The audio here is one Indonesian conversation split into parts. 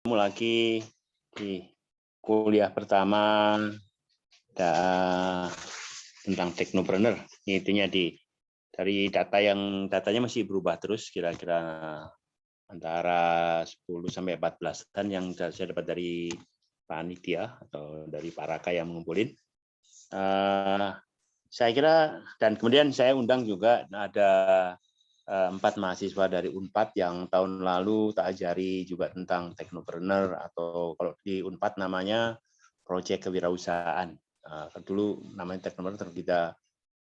Ketemu lagi di kuliah pertama tentang teknopreneur. Intinya dari datanya masih berubah terus, kira-kira antara 10 sampai 14-an yang saya dapat dari panitia atau dari para kaya yang mengumpulin. Saya kira, dan kemudian saya undang juga ada 4 mahasiswa dari Unpad yang tahun lalu tak ajari juga tentang teknopreneur, atau kalau di Unpad namanya proyek kewirausahaan. Dulu namanya teknopreneur, kita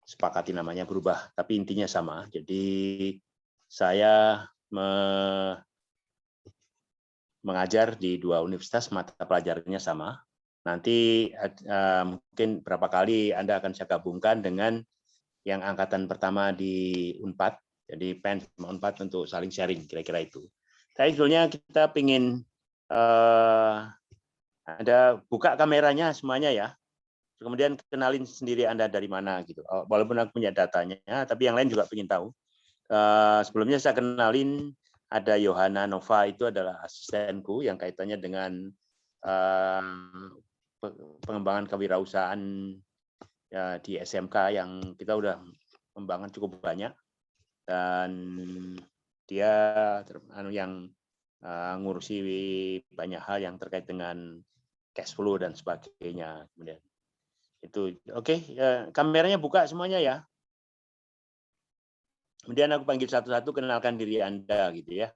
sepakati namanya berubah, tapi intinya sama. Jadi saya mengajar di 2 universitas, mata pelajarannya sama. Nanti mungkin berapa kali Anda akan saya gabungkan dengan yang angkatan pertama di Unpad. Jadi PEN sama Unpad untuk saling sharing, kira-kira itu. Tapi sebetulnya kita ingin Anda buka kameranya semuanya ya. Kemudian kenalin sendiri Anda dari mana gitu. Walaupun aku punya datanya, tapi yang lain juga ingin tahu. Sebelumnya saya kenalin, ada Yohana Nova, itu adalah asistenku yang kaitannya dengan pengembangan kewirausahaan ya, di SMK yang kita udah pengembangan cukup banyak, dan dia yang ngurusi banyak hal yang terkait dengan cash flow dan sebagainya. Kemudian itu oke, kameranya buka semuanya ya. Kemudian aku panggil satu-satu, kenalkan diri Anda gitu ya.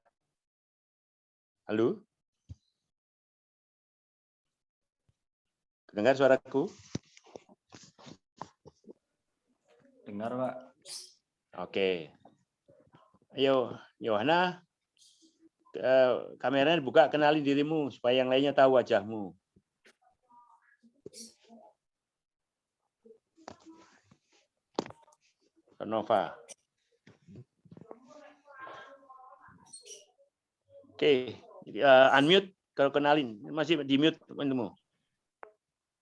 Halo? Dengar suaraku? Dengar, Pak. Oke. Ayo, Yohana, kameranya buka, kenali dirimu supaya yang lainnya tahu wajahmu. Nova. Oke, unmute kalau kenalin. Masih di mute temanmu.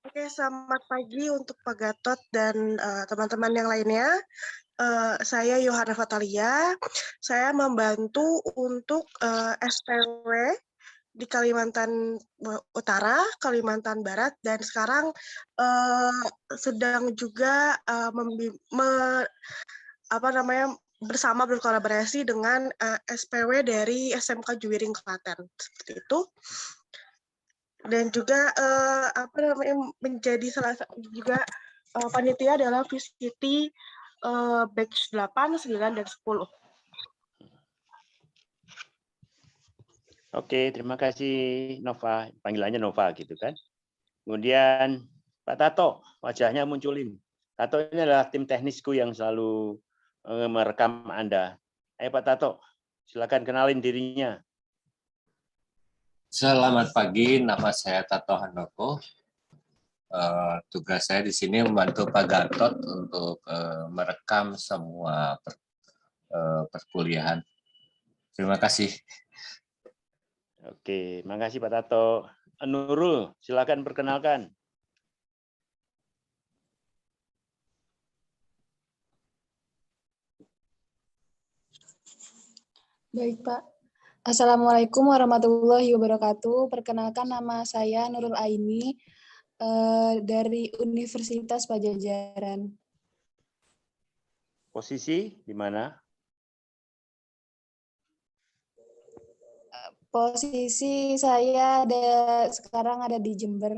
Oke, selamat pagi untuk Pak Gatot dan teman-teman yang lainnya. Saya Yohana Fatalia. Saya membantu untuk SPW di Kalimantan Utara, Kalimantan Barat, dan sekarang sedang juga bersama berkolaborasi dengan SPW dari SMK Juwiring Klaten, seperti itu. Dan juga menjadi salah satu juga panitia dalam VCT batch 8, 9, dan 10. Oke, terima kasih Nova. Panggilannya Nova gitu kan. Kemudian Pak Tato, wajahnya munculin. Tato ini adalah tim teknisku yang selalu merekam Anda. Ayo Pak Tato, silakan kenalin dirinya. Selamat pagi, nama saya Tato Handoko. Tugas saya di sini membantu Pak Gatot untuk merekam semua perkuliahan. Terima kasih. Oke, makasih Pak Tato. Nurul, silakan perkenalkan. Baik, Pak. Assalamualaikum warahmatullahi wabarakatuh. Perkenalkan, nama saya Nurul Aini dari Universitas Pajajaran. Posisi di mana? Posisi saya sekarang ada di Jember.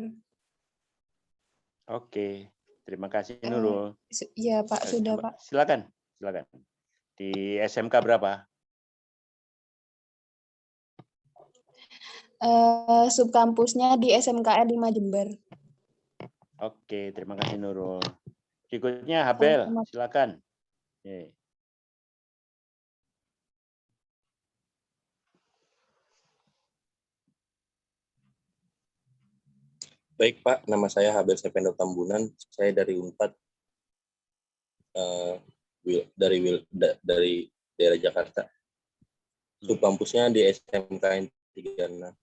Oke, terima kasih Nurul. Iya Pak, sudah Pak. Silakan. Di SMK berapa? Subkampusnya di SMKR 5 Jember. Oke, terima kasih Nurul. Berikutnya Habel, silakan. Baik Pak, nama saya Habel Sependo Tambunan. Saya dari Unpad, dari daerah Jakarta. Subkampusnya di SMK 36.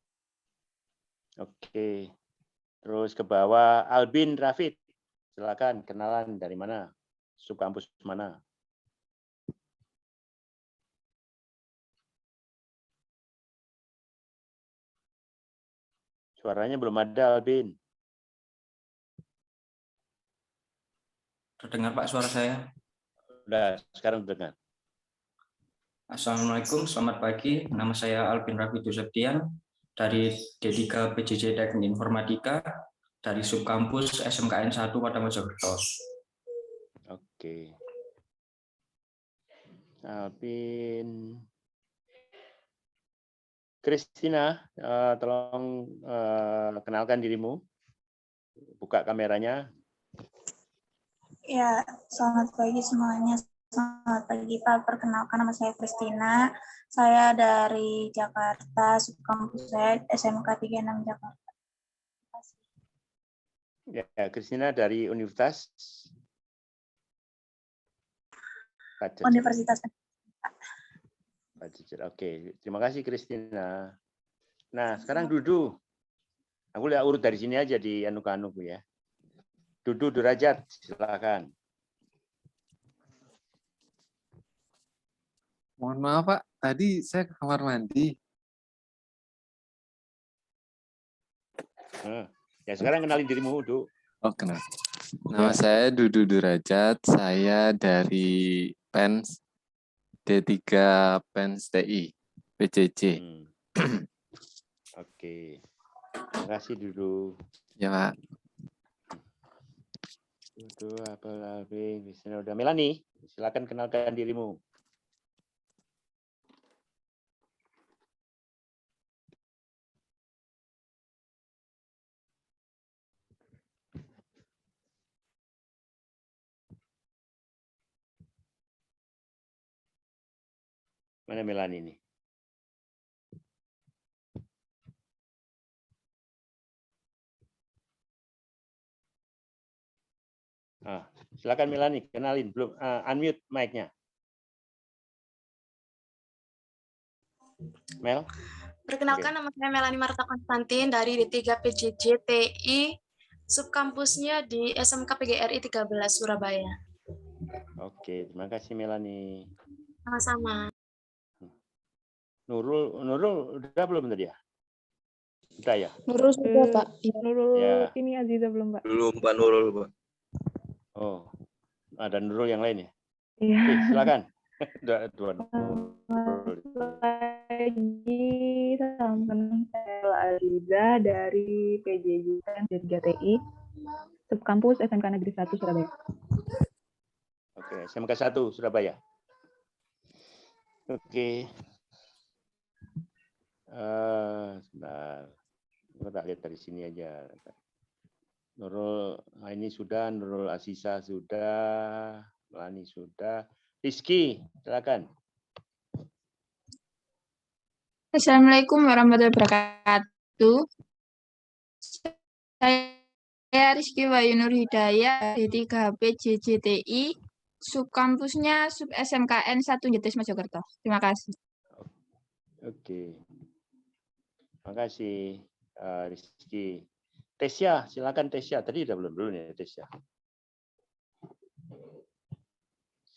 Oke. Terus ke bawah Albin Rafid. Silakan kenalan dari mana? Subkampus mana? Suaranya belum ada, Albin. Terdengar Pak suara saya? Udah, sekarang dengar. Assalamualaikum, selamat pagi. Nama saya Alvin Rafidu Septian dari D3 PJJ Teknik Informatika dari Subkampus SMKN 1 Kota Mojokerto. Oke. Alvin. Kristina, tolong kenalkan dirimu. Buka kameranya. Ya, selamat pagi semuanya. Selamat pagi Pak. Perkenalkan nama saya Kristina. Saya dari Jakarta, Subkampus SMK 36 Jakarta. Ya, Kristina dari Universitas Universitas. Oke, terima kasih Kristina. Nah, sekarang Dudu. Aku lihat urut dari sini aja di anu-anu ya. Dudu Derajat, silakan. Mohon maaf Pak, tadi saya ke kamar mandi. Ya sekarang kenalin dirimu, Du. Oh, kenal. Nama saya Dudu Derajat, saya dari PENS D3 PENS TI PJJ. Oke. Terima kasih Dudu. Ya Pak. Dudu, Alvin, Kristina udah. Melani, silakan kenalkan dirimu. Mana Melani ini? Silakan Melani, kenalin. Belum unmute mic-nya. Mel? Perkenalkan, nama saya Melani Marta Konstantin dari D3 PJJ TI, subkampusnya di SMK PGRI 13 Surabaya. Oke, terima kasih Melani. Sama-sama. Nurul udah belum tadi ya? Udah ya? Nurul sudah, Pak. Nurul Ya. ini Aziza belum, Pak. Belum Pak Nurul, Pak. Oh, ada Nurul yang lain ya? Iya. Oke, silakan. Dua. Pagi, salam kenal, saya Aziza dari PJJ D3 TI, Subkampus SMK Negeri 1 Surabaya. Oke, SMK 1 Surabaya. Oke. Sebentar. Kita lihat dari sini aja. Nurul, ini sudah, Nurul Asisa sudah, Melani sudah. Rizky, silakan. Assalamualaikum warahmatullahi wabarakatuh. Saya Rizky Wayu Nur Hidayah dari 3HP JJTI, subkampusnya sub SMKN 1 Jetis Mojokerto. Terima kasih. Oke. Terima kasih Rizky. Tesya, silakan Tesya. Tadi udah belum ya Tesya.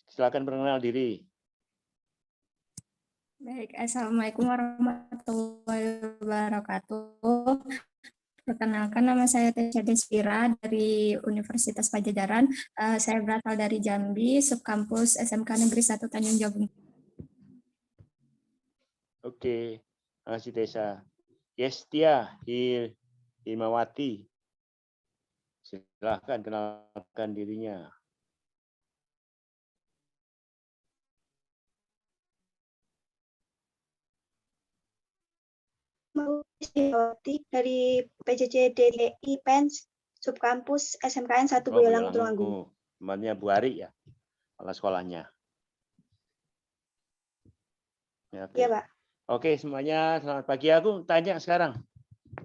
Silakan perkenal diri. Baik, Assalamualaikum warahmatullahi wabarakatuh. Perkenalkan, nama saya Tesya Desvira dari Universitas Pajajaran. Saya berasal dari Jambi, subkampus SMK Negeri 1 Tanjung Jabung. Oke, terima kasih Tesya. Yestia Himawati, silahkan kenalkan dirinya. Dari PJJ DTI PENS Subkampus SMKN 1 Boyolali Tulungagung. Temannya Bu Ari ya, kepala sekolahnya. Ya, Iya, Pak. Oke, semuanya selamat pagi. Aku tanya sekarang.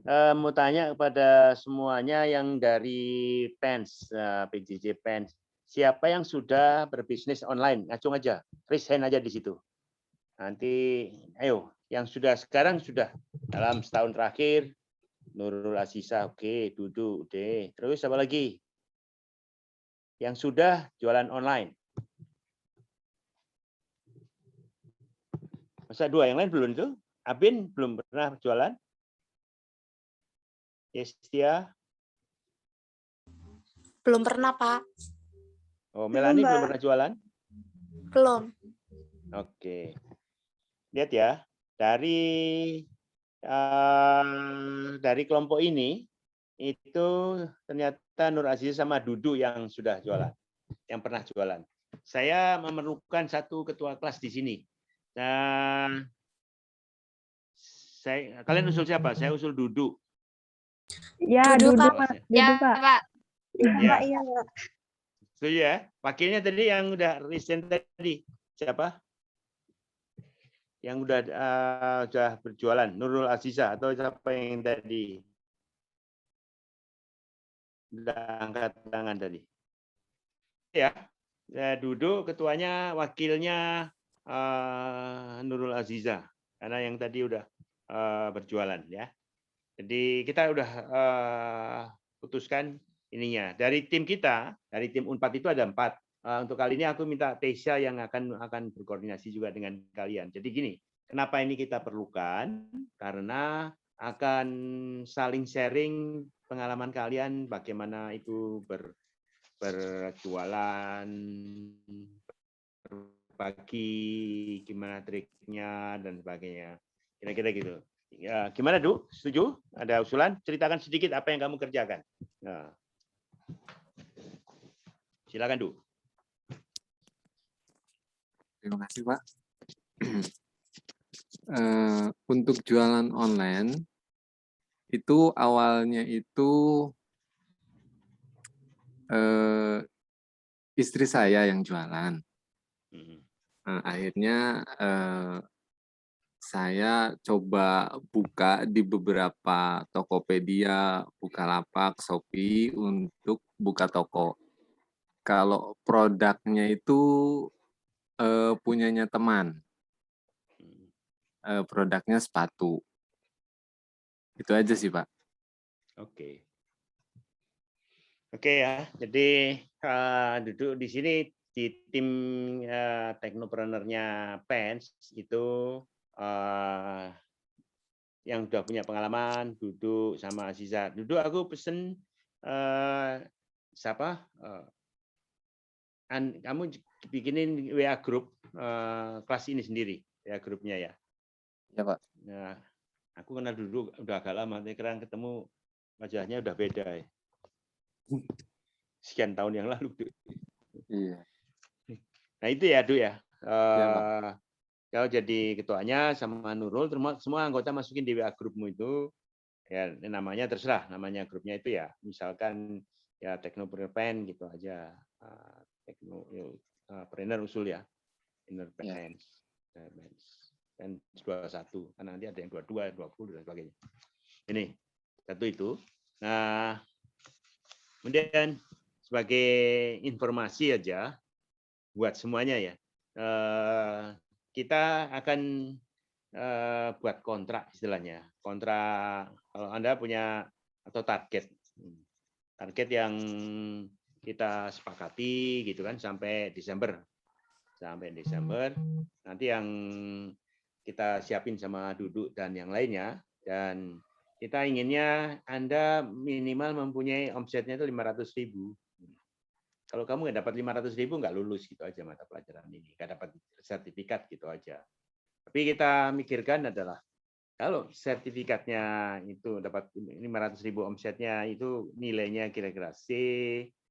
Mau tanya kepada semuanya yang dari PENS, PJJ PENS. Siapa yang sudah berbisnis online? Ngacung aja, raise hand aja di situ. Nanti, ayo, yang sudah sekarang sudah dalam setahun terakhir, Nurul Asisa, oke, Dudu, oke. Terus apa lagi? Yang sudah jualan online. Masa dua yang lain belum itu? Abin belum pernah jualan? Yestia? Belum pernah, Pak. Oh, Melani Mbak. belum pernah jualan? Belum. Oke. Lihat ya, dari kelompok ini itu ternyata Nur Aziz sama Dudu yang sudah jualan, yang pernah jualan. Saya memerlukan satu ketua kelas di sini. Nah, kalian usul siapa? Saya usul Dudu. Ya, Dudu, Dudu, Pak. Pak. Ya, Dudu, Pak. Pak. Iya, Ya. Mbak. Iya, Mbak. Setuju ya? Wakilnya tadi yang udah resign tadi siapa? Yang udah berjualan, Nurul Aziza atau siapa yang tadi udah angkat tangan tadi? Ya, duduk ketuanya, wakilnya Nurul Aziza karena yang tadi udah berjualan ya. Jadi kita udah putuskan ininya. Dari tim kita, dari tim Unpad itu ada 4. Untuk kali ini aku minta Tesya yang akan berkoordinasi juga dengan kalian. Jadi gini, kenapa ini kita perlukan? Karena akan saling sharing pengalaman kalian, bagaimana itu berjualan, berbagi, gimana triknya dan sebagainya. Kira-kira gitu. Ya, gimana, Du? Setuju? Ada usulan? Ceritakan sedikit apa yang kamu kerjakan. Nah. Silakan, Du. Terima kasih, Pak. Untuk jualan online, itu awalnya itu istri saya yang jualan. Nah, akhirnya saya coba buka di beberapa Tokopedia, Bukalapak, Shopee untuk buka toko. Kalau produknya itu punyanya teman, produknya sepatu. Itu aja sih, Pak. Oke. Oke ya, jadi duduk di sini di tim teknopreneurnya PENS itu yang udah punya pengalaman, Duduk sama Aziza. Duduk aku pesen siapa? Kamu bikinin WA grup kelas ini sendiri, WA grupnya ya. Ya, Pak. Nah, aku kenal Duduk udah agak lama, sekarang ketemu wajahnya udah beda ya. Sekian tahun yang lalu. Iya. Nah itu ya, Du ya. Pak. Kau jadi ketuanya sama Nurul, semua anggota masukin di WA grupmu itu. Ya namanya terserah, namanya grupnya itu ya. Misalkan ya Teknopreneur Pen gitu aja. Teknopreneur usul ya. Inner Pen. Dan 21. Karena nanti ada yang 22, 20 dan sebagainya. Ini satu itu. Nah, kemudian sebagai informasi aja buat semuanya ya, kita akan buat kontrak istilahnya. Kontrak kalau Anda punya atau target yang kita sepakati gitu kan sampai Desember. Nanti yang kita siapin sama Duduk dan yang lainnya, dan kita inginnya Anda minimal mempunyai omsetnya itu 500.000. Kalau kamu nggak dapat 500.000 nggak lulus gitu aja mata pelajaran ini, nggak dapat sertifikat gitu aja. Tapi kita mikirkan adalah kalau sertifikatnya itu dapat 500.000 omsetnya itu nilainya kira-kira C,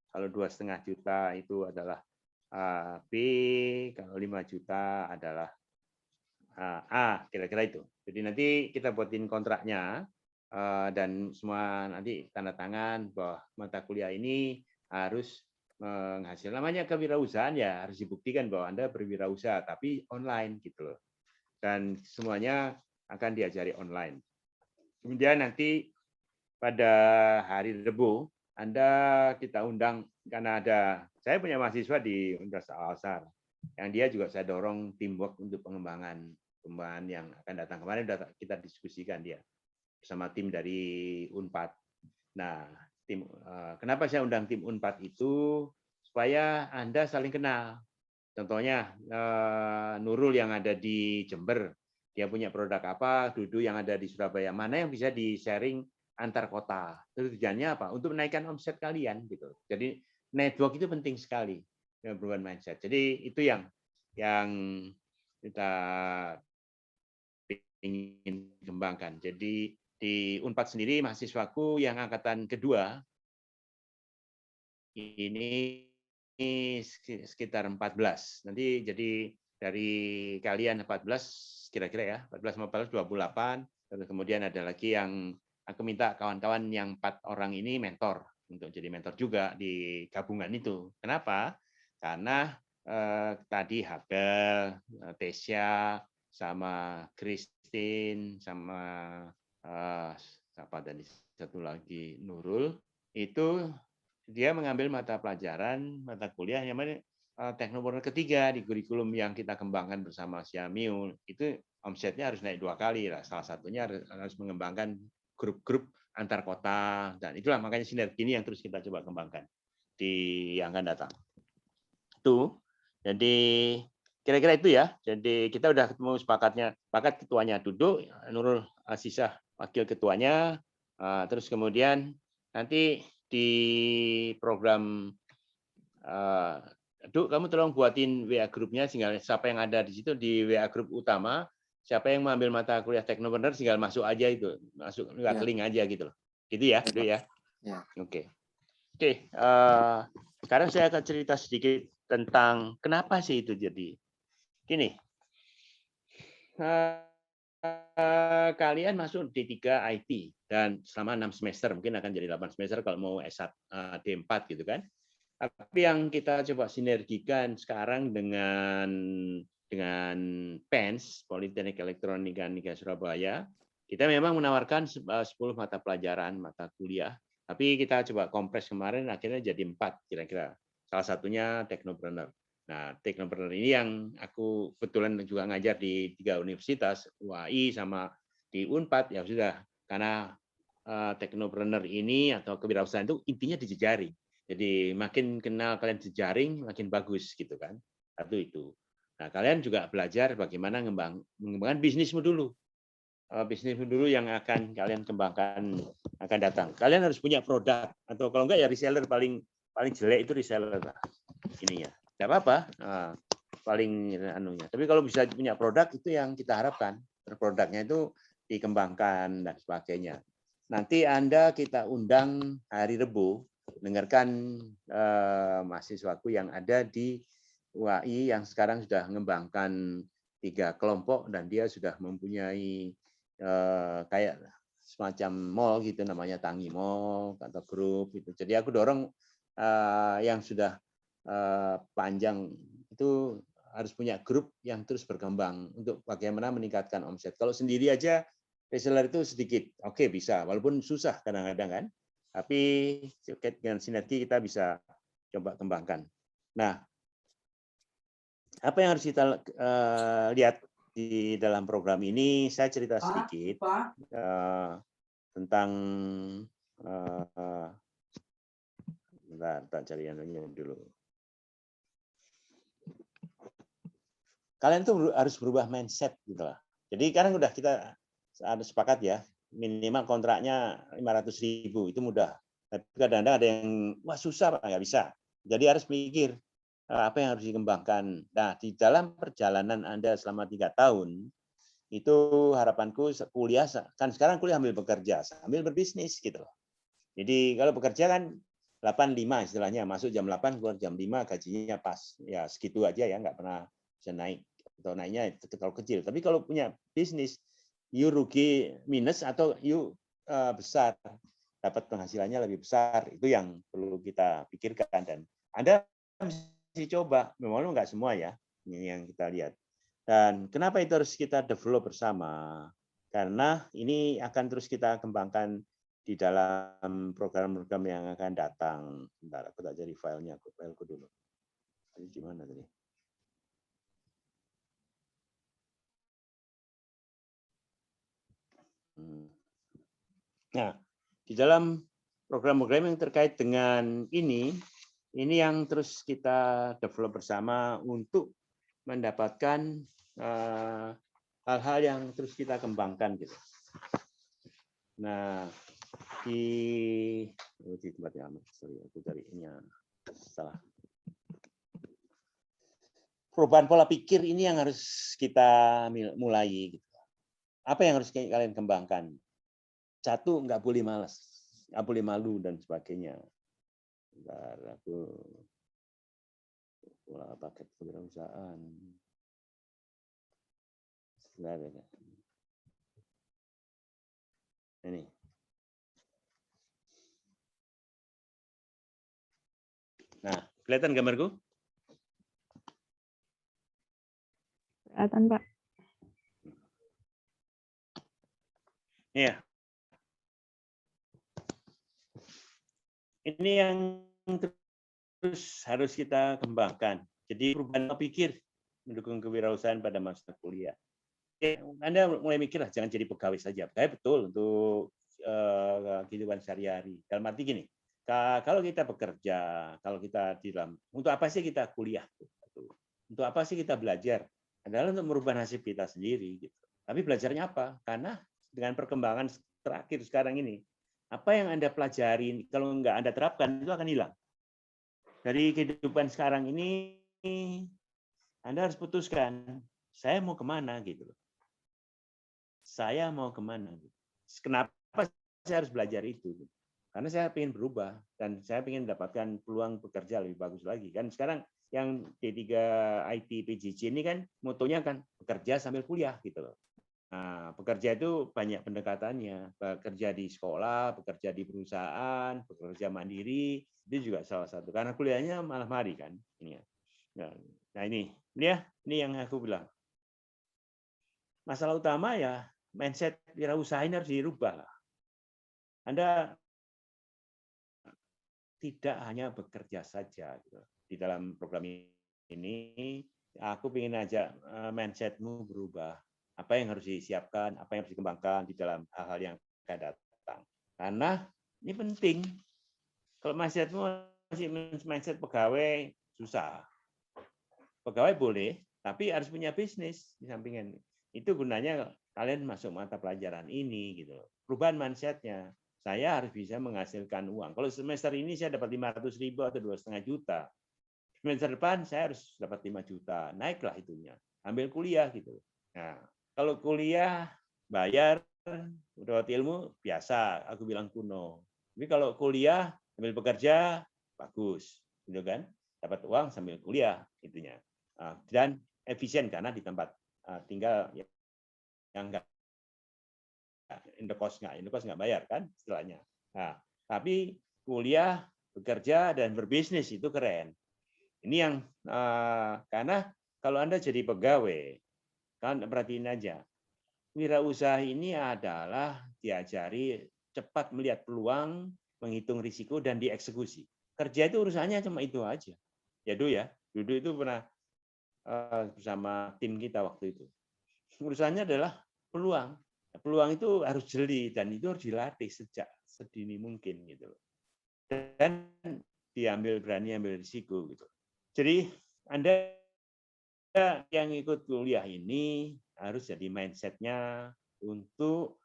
kalau 2,5 juta itu adalah B, kalau 5 juta adalah A, kira-kira itu. Jadi nanti kita buatin kontraknya dan semua nanti tanda tangan bahwa mata kuliah ini harus menghasilkan, namanya kewirausahaan ya harus dibuktikan bahwa Anda berwirausaha tapi online gitu loh. Dan semuanya akan diajari online. Kemudian nanti pada hari Rabu Anda kita undang karena saya punya mahasiswa di Universitas Al-Azhar yang dia juga saya dorong teamwork untuk pengembangan yang akan datang. Kemarin sudah kita diskusikan dia bersama tim dari Unpad. Nah, kenapa saya undang tim Unpad itu supaya Anda saling kenal. Contohnya Nurul yang ada di Jember, dia punya produk apa, Dudu yang ada di Surabaya, mana yang bisa di-sharing antar kota. Tujuannya apa? Untuk menaikkan omset kalian gitu. Jadi network itu penting sekali dalam perubahan mindset. Jadi itu yang kita ingin kembangkan. Jadi di Unpad sendiri mahasiswaku yang angkatan kedua ini sekitar 14. Nanti jadi dari kalian 14 kira-kira ya, 14 15 28. Terus kemudian ada lagi yang aku minta kawan-kawan yang 4 orang ini mentor untuk jadi mentor juga di gabungan itu. Kenapa? Karena tadi Habel, Tesya, sama Christine, sama siapa tadi satu lagi Nurul, itu dia mengambil mata kuliah yang mana teknopreneur ketiga di kurikulum yang kita kembangkan bersama Xiaomi. Itu omsetnya harus naik 2 kali lah. Salah satunya harus mengembangkan grup-grup antar kota, dan itulah makanya sinergi ini yang terus kita coba kembangkan di yang akan datang. Itu jadi kira-kira itu ya. Jadi kita udah ketemu sepakat ketuanya duduk, Nurul Asisah wakil ketuanya, terus kemudian nanti di program Duk, kamu tolong buatin WA grupnya sehingga siapa yang ada di situ di WA grup utama, siapa yang mengambil mata kuliah teknopreneur tinggal masuk aja itu, masuk lewat link aja gitu loh. Gitu ya, Duk ya. Oke. Sekarang saya akan cerita sedikit tentang kenapa sih itu jadi. Gini. Kalian masuk D3 IT dan selama 6 semester, mungkin akan jadi 8 semester kalau mau S1 D4 gitu kan. Tapi yang kita coba sinergikan sekarang dengan PENS, Politeknik Elektronika Negeri Surabaya, kita memang menawarkan 10 mata pelajaran, mata kuliah, tapi kita coba kompres kemarin akhirnya jadi 4 kira-kira. Salah satunya teknopreneur. Nah, teknopreneur ini yang aku kebetulan juga ngajar di 3 universitas, UAI sama di Unpad, ya sudah, karena teknopreneur ini atau kewirausahaan itu intinya di jejaring. Jadi makin kenal kalian jejaring, makin bagus gitu kan. Satu itu. Nah, kalian juga belajar bagaimana mengembangkan bisnismu dulu. Bisnismu dulu yang akan kalian kembangkan akan datang. Kalian harus punya produk, atau kalau enggak ya reseller, paling jelek itu reseller ininya. Tidak apa-apa, paling anunya. Tapi kalau bisa punya produk itu yang kita harapkan. Produknya itu dikembangkan dan sebagainya. Nanti Anda kita undang hari Rebu, dengarkan mahasiswaku yang ada di UAI yang sekarang sudah mengembangkan 3 kelompok dan dia sudah mempunyai kayak semacam mall gitu, namanya Tangi Mall atau grup gitu. Jadi aku dorong yang sudah panjang itu harus punya grup yang terus berkembang untuk bagaimana meningkatkan omset. Kalau sendiri aja reseller itu sedikit, oke bisa, walaupun susah kadang-kadang kan, tapi dengan sinergi kita bisa coba kembangkan. Nah, apa yang harus kita lihat di dalam program ini? Saya cerita sedikit tentang bentar cari yang dulu. Kalian tuh harus berubah mindset gitu lah. Jadi sekarang udah kita ada sepakat ya, minimal kontraknya 500.000 itu mudah. Tapi kadang-kadang ada yang wah susah Pak, nggak bisa. Jadi harus mikir apa yang harus dikembangkan. Nah, di dalam perjalanan Anda selama 3 tahun itu harapanku kuliah kan sekarang kuliah sambil bekerja, sambil berbisnis gitu loh. Jadi kalau bekerja kan 8-5 istilahnya, masuk jam 8 keluar jam 5, gajinya pas. Ya segitu aja ya, nggak pernah bisa naik atau naiknya terlalu kecil. Tapi kalau punya bisnis, you rugi minus atau you besar, dapat penghasilannya lebih besar. Itu yang perlu kita pikirkan dan Anda mesti coba. Memang nggak semua ya, ini yang kita lihat. Dan kenapa itu harus kita develop bersama? Karena ini akan terus kita kembangkan di dalam program-program yang akan datang. Bentar, aku tak cari filenya, fileku dulu. Ini gimana tadi? Nah, di dalam program-program yang terkait dengan ini yang terus kita develop bersama untuk mendapatkan hal-hal yang terus kita kembangkan gitu. Nah, di tempatnya sorry aku cari ini salah. Perubahan pola pikir ini yang harus kita mulai. Gitu. Apa yang harus kalian kembangkan? Satu, nggak boleh malas, nggak boleh malu dan sebagainya. Bentar, aku pola paket kewirausahaan. Ini. Nah, kelihatan gambarku? Kelihatan, Pak. Iya. Ini yang terus harus kita kembangkan. Jadi perubahan pikir mendukung kewirausahaan pada masa kuliah. Anda mulai mikir lah, jangan jadi pegawai saja. Pegawai betul untuk kehidupan sehari-hari. Dalam arti gini, kalau kita bekerja, kalau kita di dalam, untuk apa sih kita kuliah? Untuk apa sih kita belajar? Adalah untuk merubah nasib kita sendiri. Gitu. Tapi belajarnya apa? Karena dengan perkembangan terakhir sekarang ini, apa yang Anda pelajari, kalau nggak Anda terapkan, itu akan hilang. Dari kehidupan sekarang ini, Anda harus putuskan, saya mau kemana gitu. Saya mau kemana? Kenapa saya harus belajar itu? Karena saya ingin berubah dan saya ingin mendapatkan peluang bekerja lebih bagus lagi. Kan sekarang yang D3 IT PJJ ini kan motonya kan bekerja sambil kuliah gitu loh. Nah, bekerja itu banyak pendekatannya. Bekerja di sekolah, bekerja di perusahaan, bekerja mandiri itu juga salah satu. Karena kuliahnya malam hari kan ini. Nah ini ya, ini yang aku bilang. Masalah utama ya mindset wirausaha ini harus dirubah. Anda tidak hanya bekerja saja gitu. Di dalam program ini, aku ingin ajak mindsetmu berubah. Apa yang harus disiapkan, apa yang harus dikembangkan di dalam hal-hal yang akan datang. Karena ini penting. Kalau mindsetmu masih mindset pegawai, susah. Pegawai boleh, tapi harus punya bisnis di sampingan. Itu gunanya kalian masuk mata pelajaran ini gitu. Perubahan mindsetnya. Saya harus bisa menghasilkan uang. Kalau semester ini saya dapat 500.000 atau 2,5 juta. Semester depan saya harus dapat 5 juta. Naiklah itunya. Ambil kuliah gitu. Nah, kalau kuliah bayar dapat ilmu biasa, aku bilang kuno. Tapi kalau kuliah sambil bekerja bagus, gitu kan? Dapat uang sambil kuliah itunya. Dan efisien karena di tempat tinggal yang enggak indekos nggak bayar kan istilahnya. Nah, tapi kuliah, bekerja dan berbisnis itu keren. Ini yang karena kalau Anda jadi pegawai, kan perhatiin aja. Wirausaha ini adalah diajari cepat melihat peluang, menghitung risiko dan dieksekusi. Kerja itu urusannya cuma itu aja. Ya Dudu itu pernah bersama tim kita waktu itu. Urusannya adalah peluang. Peluang itu harus jeli dan itu harus dilatih sejak sedini mungkin gitu. Dan berani ambil risiko gitu. Jadi Anda yang ikut kuliah ini harus jadi mindsetnya untuk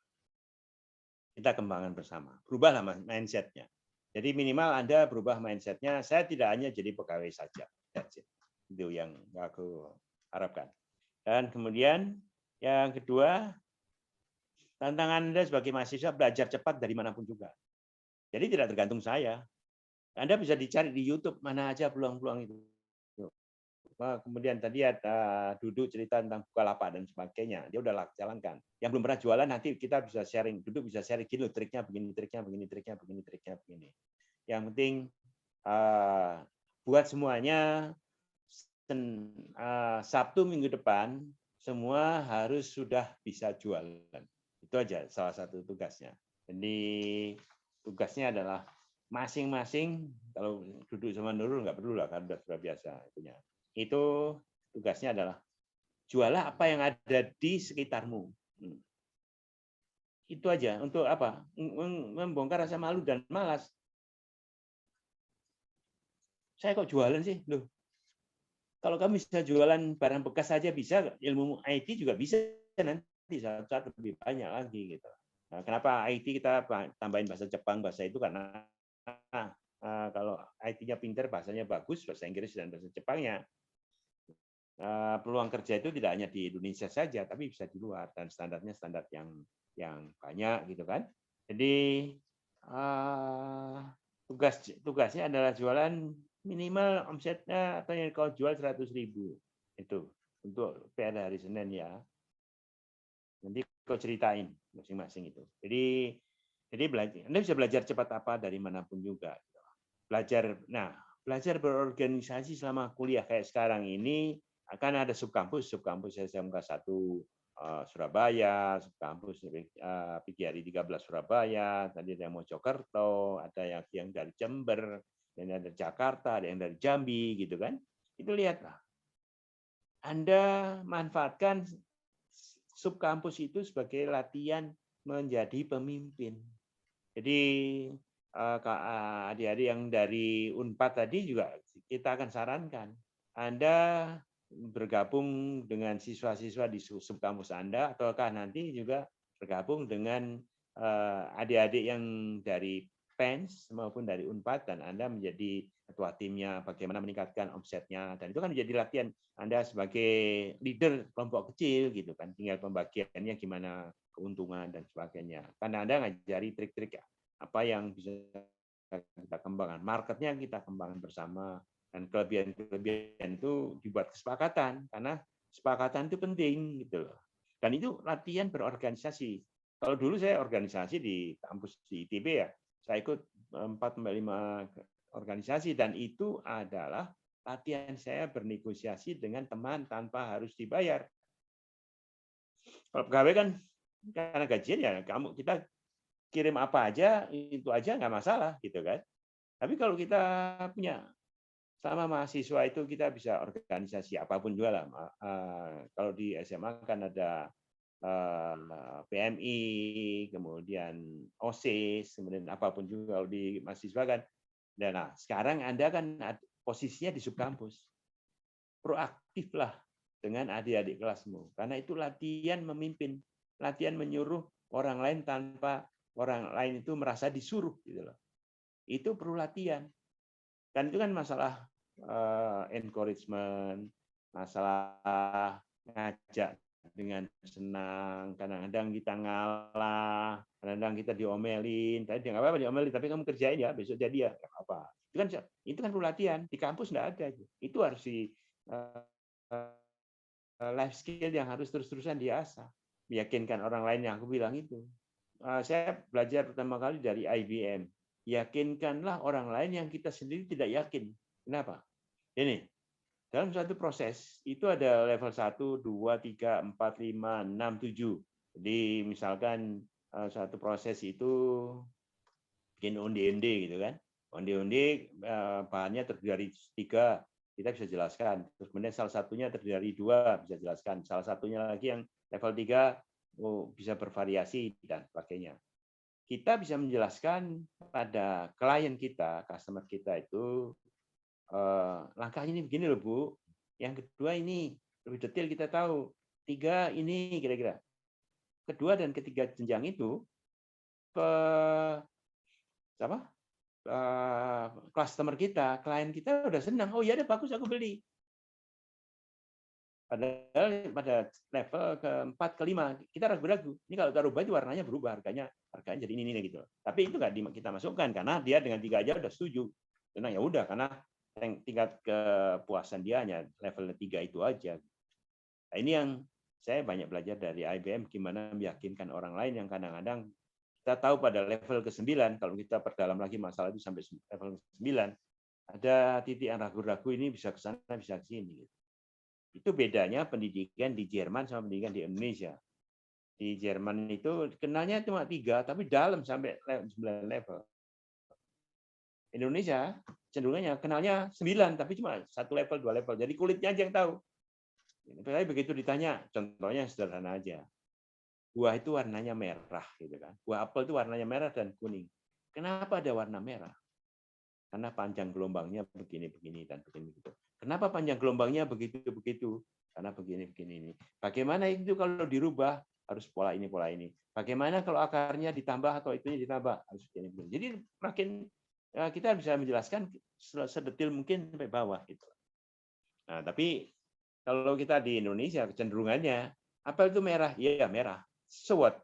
kita kembangkan bersama. Berubahlah mindsetnya. Jadi minimal Anda berubah mindsetnya. Saya tidak hanya jadi pegawai saja. Itu yang aku harapkan. Dan kemudian yang kedua, tantangan Anda sebagai mahasiswa belajar cepat dari manapun juga. Jadi tidak tergantung saya. Anda bisa dicari di YouTube mana aja peluang-peluang itu. Kemudian tadi ada Duduk cerita tentang Bukalapak dan sebagainya. Dia udah jalankan. Yang belum pernah jualan nanti kita bisa sharing. Duduk bisa sharing gini loh, triknya begini, triknya begini, triknya begini, triknya begini. Yang penting buat semuanya Sabtu minggu depan semua harus sudah bisa jualan. Itu aja salah satu tugasnya. Jadi tugasnya adalah masing-masing, kalau Duduk sama Nurul nggak perlu lah, karena sudah biasa itunya. Itu tugasnya adalah jualah apa yang ada di sekitarmu. Itu aja. Untuk apa? Membongkar rasa malu dan malas. Saya kok jualan sih? Loh. Kalau kamu bisa jualan barang bekas saja bisa, ilmu IT juga bisa nanti saat lebih banyak lagi gitu. Nah, kenapa IT kita tambahin bahasa Jepang, bahasa itu karena kalau IT-nya pinter, bahasanya bagus, bahasa Inggris dan bahasa Jepangnya, peluang kerja itu tidak hanya di Indonesia saja, tapi bisa di luar, dan standarnya standar yang banyak gitu kan. Jadi tugasnya adalah jualan minimal omsetnya atau yang kau jual 100.000 itu untuk PR hari Senin ya. Nanti kau ceritain masing-masing itu. Jadi belajar, Anda bisa belajar cepat apa dari manapun juga. Belajar berorganisasi selama kuliah kayak sekarang ini akan ada subkampus SMK 1 Surabaya, subkampus PGRI 13 Surabaya, tadi ada yang Mojokerto, ada yang dari Jember, yang dari Jakarta, ada yang dari Jambi gitu kan. Itu lihatlah. Anda manfaatkan subkampus itu sebagai latihan menjadi pemimpin. Jadi adik-adik yang dari Unpad tadi juga kita akan sarankan Anda bergabung dengan siswa-siswa di subkampus Anda, ataukah nanti juga bergabung dengan adik-adik yang dari PENS maupun dari Unpad, dan Anda menjadi ketua timnya, bagaimana meningkatkan omsetnya, dan itu kan menjadi latihan Anda sebagai leader kelompok kecil gitu kan, tinggal pembagiannya gimana, keuntungan dan sebagainya. Karena Anda ngajari trik-trik apa yang bisa kita kembangkan, marketnya kita kembangkan bersama, dan kelebihan itu dibuat kesepakatan, karena kesepakatan itu penting gitu loh. Dan itu latihan berorganisasi. Kalau dulu saya organisasi di kampus di ITB ya, saya ikut 4-5 organisasi, dan itu adalah latihan saya bernegosiasi dengan teman tanpa harus dibayar. Kalau pegawai kan karena gajian ya kita kirim apa aja, itu aja nggak masalah gitu kan. Tapi kalau kita punya sama mahasiswa itu kita bisa organisasi apapun juga lah. Kalau di SMA kan ada PMI, kemudian OSIS, kemudian apapun juga kalau di mahasiswa kan. Dan nah, sekarang Anda kan posisinya di subkampus. Proaktiflah dengan adik-adik kelasmu, karena itu latihan memimpin, latihan menyuruh orang lain tanpa orang lain itu merasa disuruh gitu loh. Itu perlu latihan. Dan itu kan masalah encouragement, masalah ngajak dengan senang, kadang-kadang kita ngalah, kadang-kadang kita diomelin, tadi nggak apa-apa diomelin, tapi kamu kerjain ya, besok jadi ya, nggak apa. Itu kan perlu latihan, di kampus nggak ada. Itu harus di life skill yang harus terus-terusan diasah. Meyakinkan orang lain yang aku bilang itu. Saya belajar pertama kali dari IBM. Yakinkanlah orang lain yang kita sendiri tidak yakin. Kenapa? Ini, dalam satu proses, itu ada level 1, 2, 3, 4, 5, 6, 7. Jadi misalkan satu proses itu bikin onde-onde gitu kan. Onde-onde bahannya terdiri dari 3, kita bisa jelaskan. Terus kemudian salah satunya terdiri dari 2, bisa jelaskan. Salah satunya lagi yang level 3, bisa bervariasi dan sebagainya. Kita bisa menjelaskan pada klien kita, customer kita itu, langkah ini begini loh Bu, yang kedua ini lebih detail kita tahu, 3 ini kira-kira. Kedua dan ketiga jenjang itu customer kita, klien kita udah senang, oh iya deh bagus aku beli. Padahal pada level ke-4, ke-5 kita ragu-ragu. Ini kalau kita rubah itu warnanya berubah, harganya jadi ini gitu. Tapi itu nggak kita masukkan karena dia dengan 3 aja udah setuju. Tenang ya udah, karena tingkat kepuasan dia hanya level 3 itu aja. Nah, ini yang saya banyak belajar dari IBM, gimana meyakinkan orang lain yang kadang-kadang kita tahu pada level ke-9, kalau kita perdalam lagi masalah itu sampai level ke-9, ada titik yang ragu-ragu ini bisa ke sana, bisa ke sini. Itu bedanya pendidikan di Jerman sama pendidikan di Indonesia. Di Jerman itu kenalnya cuma 3, tapi dalam sampai 9 level. Indonesia cenderungnya kenalnya 9, tapi cuma 1 level, 2 level. Jadi kulitnya aja yang tahu. Tapi begitu ditanya, contohnya sederhana aja. Buah itu warnanya merah, gitu kan? Buah apel itu warnanya merah dan kuning. Kenapa ada warna merah? Karena panjang gelombangnya begini-begini dan begini-begitu. Kenapa panjang gelombangnya begitu-begitu? Karena begini-begini ini. Bagaimana itu kalau dirubah harus pola ini, pola ini. Bagaimana kalau akarnya ditambah atau itunya ditambah, harus begini. Jadi makin kita bisa menjelaskan sedetil mungkin sampai bawah gitu. Nah, tapi kalau kita di Indonesia kecenderungannya apel itu merah, iya merah. So what?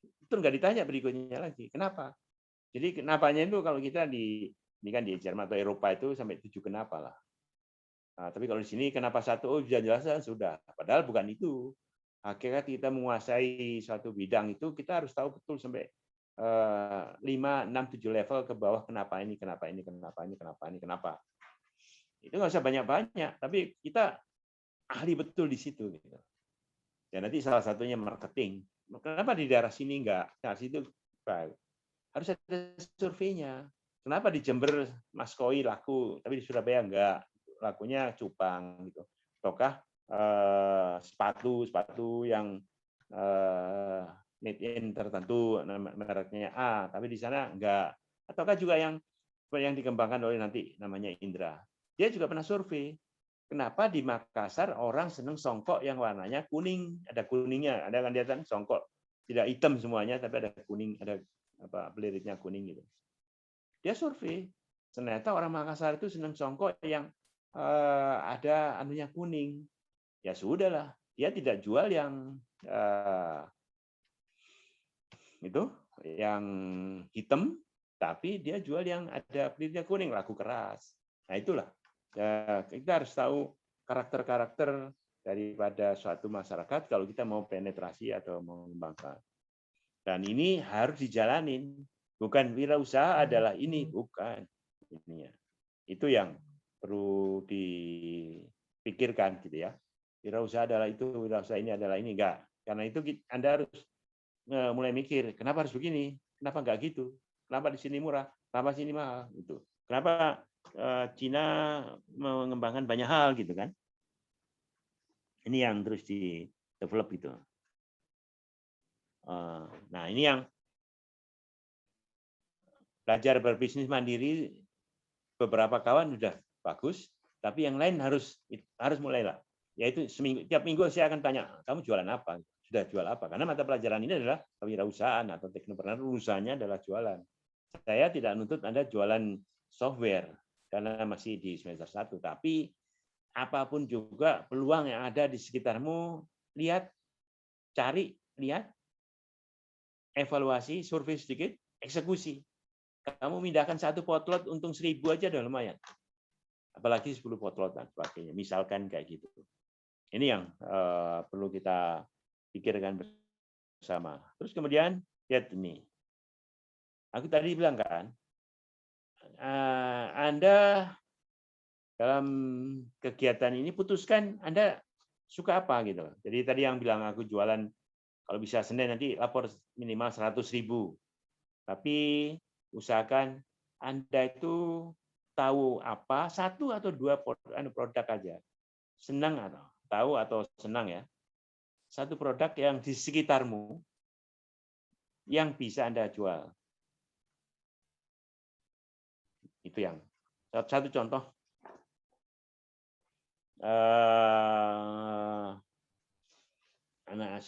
Itu nggak ditanya berikutnya lagi. Kenapa? Jadi kenapanya itu kalau kita ini kan di Jerman atau Eropa itu sampai 7 kenapa lah. Nah, tapi kalau di sini kenapa 1? Oh, bisa jelaskan sudah. Padahal bukan itu. Akhirnya kita menguasai suatu bidang itu kita harus tahu betul sampai 5, 6, 7 level ke bawah kenapa ini, kenapa ini, kenapa ini, kenapa ini, kenapa. Itu nggak usah banyak-banyak, tapi kita ahli betul di situ. Gitu. Dan nanti salah satunya marketing. Kenapa di daerah sini enggak? Nah, situ harus ada surveinya. Kenapa di Jember Mas Koi laku, tapi di Surabaya enggak? Lakunya cupang gitu. Ataukah sepatu yang made in tertentu mereknya A, tapi di sana enggak. Ataukah juga yang dikembangkan oleh nanti namanya Indra. Dia juga pernah survei. Kenapa di Makassar orang senang songkok yang warnanya kuning, ada kuningnya, ada kan kelihatan songkok tidak hitam semuanya, tapi ada kuning, ada beliritnya kuning gitu. Dia survei, ternyata orang Makassar itu senang songkok yang ada anunya kuning. Ya sudahlah, dia tidak jual yang itu, yang hitam, tapi dia jual yang ada pelitnya kuning, laku keras. Nah itulah. Kita harus tahu karakter-karakter daripada suatu masyarakat kalau kita mau penetrasi atau mau mengembangkan. Dan ini harus dijalanin. Bukan wirausaha adalah ini, bukan. Ininya. Itu yang perlu dipikirkan gitu ya. Wirausaha adalah itu, wirausaha ini adalah ini, enggak. Karena itu Anda harus mulai mikir, kenapa harus begini? Kenapa enggak gitu? Kenapa di sini murah? Kenapa di sini mahal? Gitu. Kenapa Cina mengembangkan banyak hal gitu kan? Ini yang terus di develop gitu. Nah ini yang belajar berbisnis mandiri beberapa kawan sudah bagus, tapi yang lain harus mulailah. Yaitu tiap minggu saya akan tanya, kamu jualan apa? Sudah jual apa? Karena mata pelajaran ini adalah kewirausahaan atau teknopreneur, urusannya adalah jualan. Saya tidak nuntut Anda jualan software karena masih di semester 1, tapi apapun juga peluang yang ada di sekitarmu, lihat, cari, lihat, evaluasi, survei sedikit, eksekusi. Kamu mindahkan 1 potlot untung 1.000 aja udah lumayan. Apalagi 10 potlot dan sebagainya. Misalkan kayak gitu. Ini yang perlu kita pikirkan bersama. Terus kemudian lihat ini. Aku tadi bilang kan, Anda dalam kegiatan ini putuskan Anda suka apa gitu. Jadi tadi yang bilang aku jualan kalau bisa Senin nanti lapor minimal 100.000. Tapi usahakan Anda itu tahu apa 1 atau 2 produk aja. Senang atau tahu atau senang ya. 1 produk yang di sekitarmu yang bisa Anda jual. Itu yang satu contoh.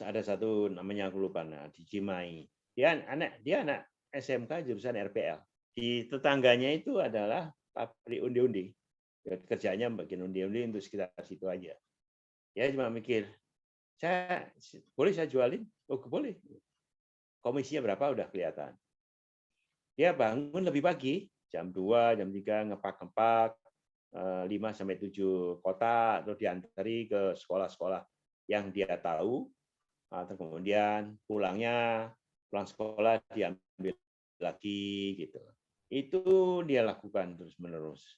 Ada satu namanya aku lupa, di Cimahi. Dia anak SMK jurusan RPL. Di tetangganya itu adalah pabrik undi-undi. Kerjanya bikin undi-undi untuk sekitar situ aja. Dia cuma mikir, boleh saya jualin? Oh boleh. Komisinya berapa udah kelihatan. Dia bangun lebih pagi, jam 2, jam 3 ngepak-ngepak 5-7 kota atau diantari ke sekolah-sekolah yang dia tahu. Atau kemudian pulang sekolah diambil lagi gitu. Itu dia lakukan terus-menerus.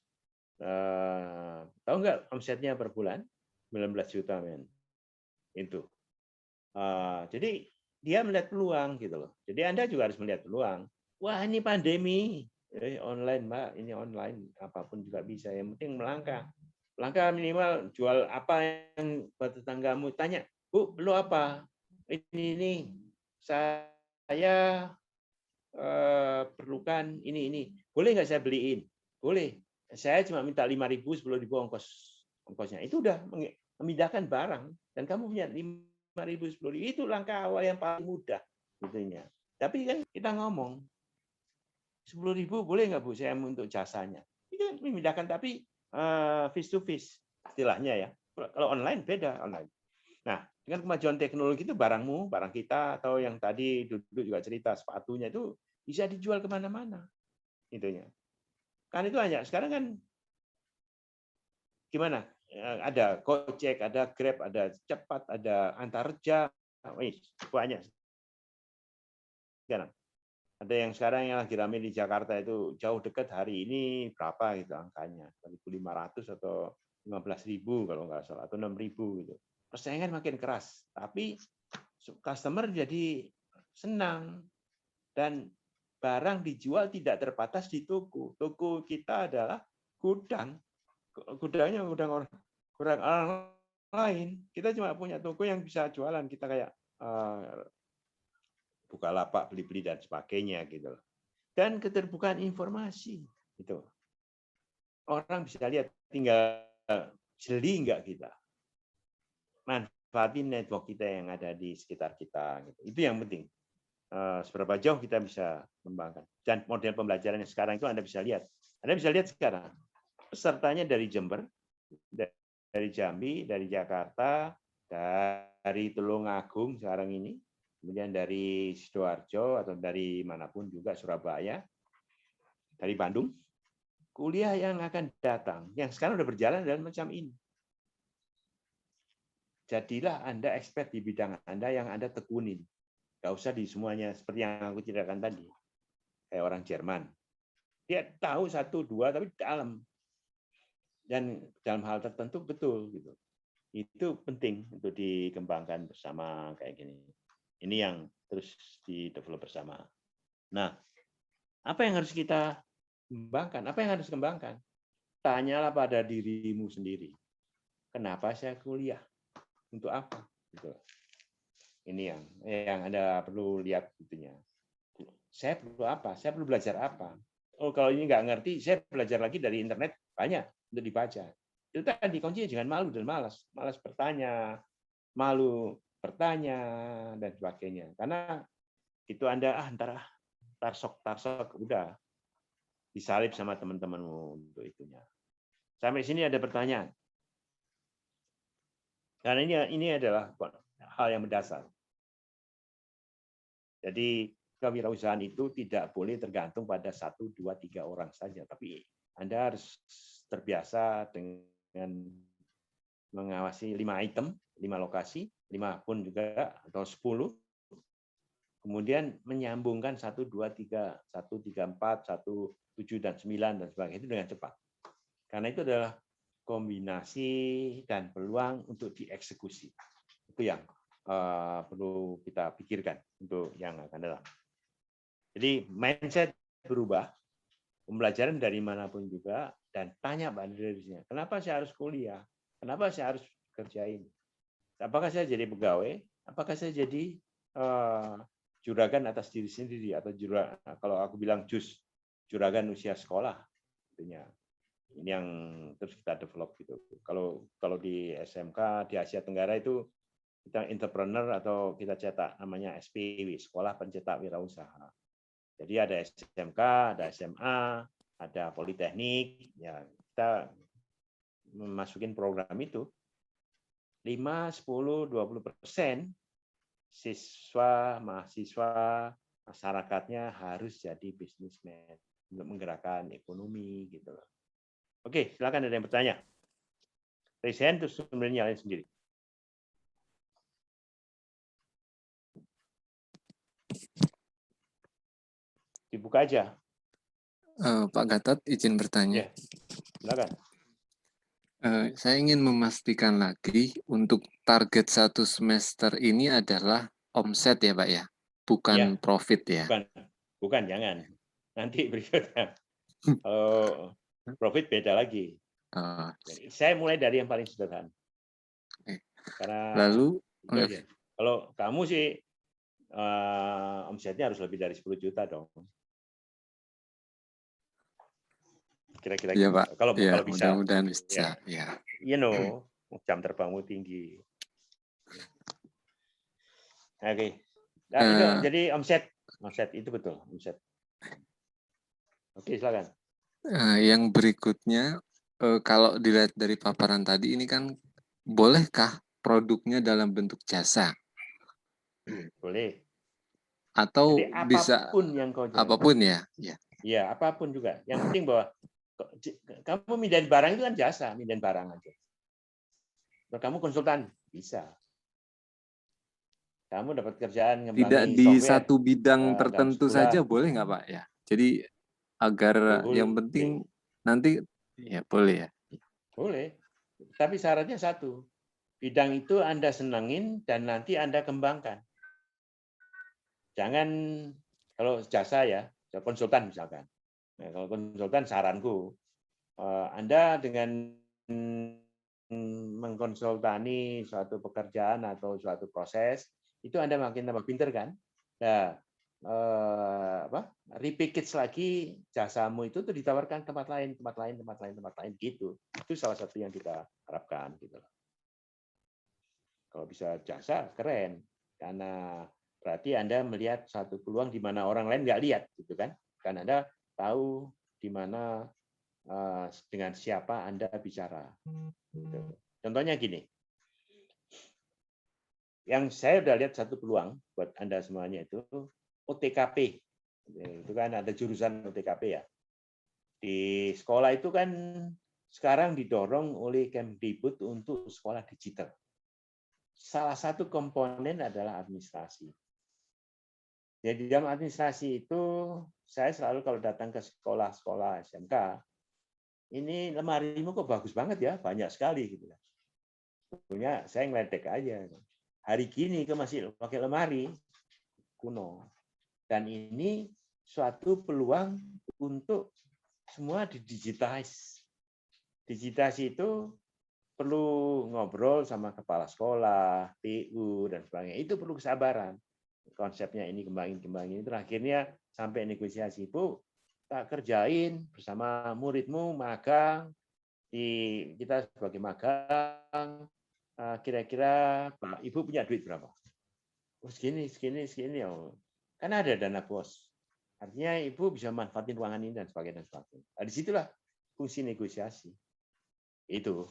Tahu nggak omsetnya per bulan? 19 juta men. Itu. Jadi dia melihat peluang gitu loh. Jadi Anda juga harus melihat peluang. Wah ini pandemi, online Mbak, ini online, apapun juga bisa. Yang penting melangkah. Melangkah minimal jual apa yang buat tetanggamu. Tanya, Bu, perlu apa? Ini saya perlukan ini. Boleh nggak saya beliin? Boleh. Saya cuma minta 5.000, 10.000 ongkosnya. Itu udah memindahkan barang. Dan kamu punya 5.000, 10.000 itu langkah awal yang paling mudah gitunya. Tapi kan kita ngomong 10.000 boleh nggak Bu saya untuk jasanya? Itu memindahkan tapi face to face istilahnya ya. Kalau online beda online. Nah, dengan kemajuan teknologi itu barang kita atau yang tadi duduk juga cerita sepatunya itu bisa dijual kemana-mana, itunya. Kan itu hanya sekarang kan gimana? Ada Gojek, ada Grab, ada Cepat, ada Antarja, banyak. Sekarang ada yang sekarang yang lagi ramai di Jakarta itu jauh dekat hari ini berapa gitu angkanya, 1.500 atau 15.000 kalau nggak salah atau 6.000 gitu. Persaingan makin keras, tapi customer jadi senang dan barang dijual tidak terbatas di toko. Toko kita adalah gudang. Gudangnya gudang orang lain. Kita cuma punya toko yang bisa jualan. Kita kayak Bukalapak, beli-beli dan sebagainya gitu. Dan keterbukaan informasi itu. Orang bisa lihat tinggal jeli nggak kita. Manfaatin network kita yang ada di sekitar kita. Itu yang penting. Seberapa jauh kita bisa kembangkan. Dan model pembelajaran yang sekarang itu Anda bisa lihat. Anda bisa lihat sekarang. Pesertanya dari Jember, dari Jambi, dari Jakarta, dari Tulungagung sekarang ini, kemudian dari Sidoarjo atau dari manapun juga, Surabaya, dari Bandung. Kuliah yang akan datang, yang sekarang sudah berjalan dan macam ini. Jadilah Anda expert di bidang Anda yang Anda tekunin. Nggak usah di semuanya seperti yang aku ceritakan tadi. Kayak orang Jerman. Dia tahu 1, 2, tapi dalam. Dan dalam hal tertentu betul. Gitu. Itu penting untuk dikembangkan bersama kayak gini. Ini yang terus di-develop bersama. Nah, apa yang harus kita kembangkan? Apa yang harus kembangkan? Tanyalah pada dirimu sendiri. Kenapa saya kuliah? Untuk apa? Gitu. Ini yang Anda perlu lihat itunya. Saya perlu apa? Saya perlu belajar apa? Oh, kalau ini nggak ngerti, saya belajar lagi dari internet banyak untuk dibaca. Itu tadi kuncinya jangan malu dan malas bertanya, malu bertanya dan sebagainya. Karena itu Anda antara tarsok udah disalib sama teman-temanmu untuk itunya. Sampai sini ada pertanyaan. Karena ini adalah hal yang mendasar. Jadi kewirausahaan itu tidak boleh tergantung pada 1, 2, 3 orang saja, tapi Anda harus terbiasa dengan mengawasi 5 item, 5 lokasi, 5 pun juga atau 10. Kemudian menyambungkan 1, 2, 3, 1, 3, 4, 1, 7 dan 9 dan sebagainya itu dengan cepat. Karena itu adalah kombinasi dan peluang untuk dieksekusi. Itu yang perlu kita pikirkan untuk yang akan datang. Jadi mindset berubah, pembelajaran dari manapun juga, dan tanya pada dirinya, kenapa saya harus kuliah? Kenapa saya harus kerjain? Apakah saya jadi pegawai? Apakah saya jadi juragan atas diri sendiri atau kalau aku bilang juragan usia sekolah, tentunya. Ini yang terus kita develop gitu. Kalau di SMK di Asia Tenggara itu kita entrepreneur atau kita cetak namanya SPW, Sekolah Pencetak Wirausaha. Jadi ada SMK, ada SMA, ada Politeknik, ya kita memasukin program itu 5, 10, 20% siswa, mahasiswa, masyarakatnya harus jadi businessman untuk menggerakkan ekonomi gitu loh. Oke, silakan ada yang bertanya. Raise hand terus kemudian nyalain sendiri. Dibuka aja. Pak Gatot, izin bertanya. Ya, silakan. Saya ingin memastikan lagi untuk target 1 semester ini adalah omset ya Pak ya, bukan profit ya. Bukan, jangan. Nanti berikutnya. Kalau profit beda lagi. Jadi, saya mulai dari yang paling sederhana. Karena lalu kalau kamu sih omsetnya harus lebih dari 10 juta dong. Kira-kira ya, gitu. Pak. Kalau bisa. Mudah-mudahan bisa. Ya. You know, jam terbangmu tinggi. Oke. Nah, itu jadi omset itu betul omset. Oke, silakan. Yang berikutnya, kalau dilihat dari paparan tadi ini kan, bolehkah produknya dalam bentuk jasa? Boleh. Atau Jadi bisa apapun yang kau jaga. apapun ya? Ya. Iya, apapun juga. Yang penting bahwa kamu mindahin barang itu kan jasa, mindahin barang aja. Kalau kamu konsultan, bisa. Kamu dapat kerjaan Tidak ngembangin di software satu bidang dalam tertentu sebulan. saja boleh nggak Pak ya? Jadi agar yang penting nanti ya boleh ya. Boleh. Tapi syaratnya satu. Bidang itu Anda senangin dan nanti Anda kembangkan. Jangan kalau jasa ya, konsultan misalkan. Nah, kalau konsultan saranku, Anda dengan mengkonsultani suatu pekerjaan atau suatu proses, itu Anda makin tambah pinter kan? Nah, repackage lagi jasamu itu tuh ditawarkan tempat lain gitu. Itu salah satu yang kita harapkan gitu. Kalau bisa jasa keren, karena berarti Anda melihat satu peluang di mana orang lain nggak lihat gitu kan? Karena Anda tahu di mana dengan siapa Anda bicara. Gitu. Contohnya gini, yang saya udah lihat satu peluang buat Anda semuanya itu OTKP. Itu kan ada jurusan OTKP ya. Di sekolah itu kan sekarang didorong oleh Kemdikbud untuk sekolah digital. Salah satu komponen adalah administrasi. Jadi dalam administrasi itu saya selalu kalau datang ke sekolah-sekolah SMK, ini lemarimu kok bagus banget ya, banyak sekali gitu. Sebetulnya saya ngeledek aja. Hari gini ke masih pakai lemari kuno. Dan ini suatu peluang untuk semua didigitize. Digitasi itu perlu ngobrol sama kepala sekolah, PU, dan sebagainya. Itu perlu kesabaran. Konsepnya ini kembangin. Terakhirnya sampai negosiasi. Bu, tak kerjain bersama muridmu, magang. Kita sebagai magang, kira-kira Pak Ibu punya duit berapa? Oh, segini. Oh. Kan ada dana bos. Artinya Ibu bisa manfaatin ruangan ini dan sebagainya. Nah, disitulah fungsi negosiasi. Itu.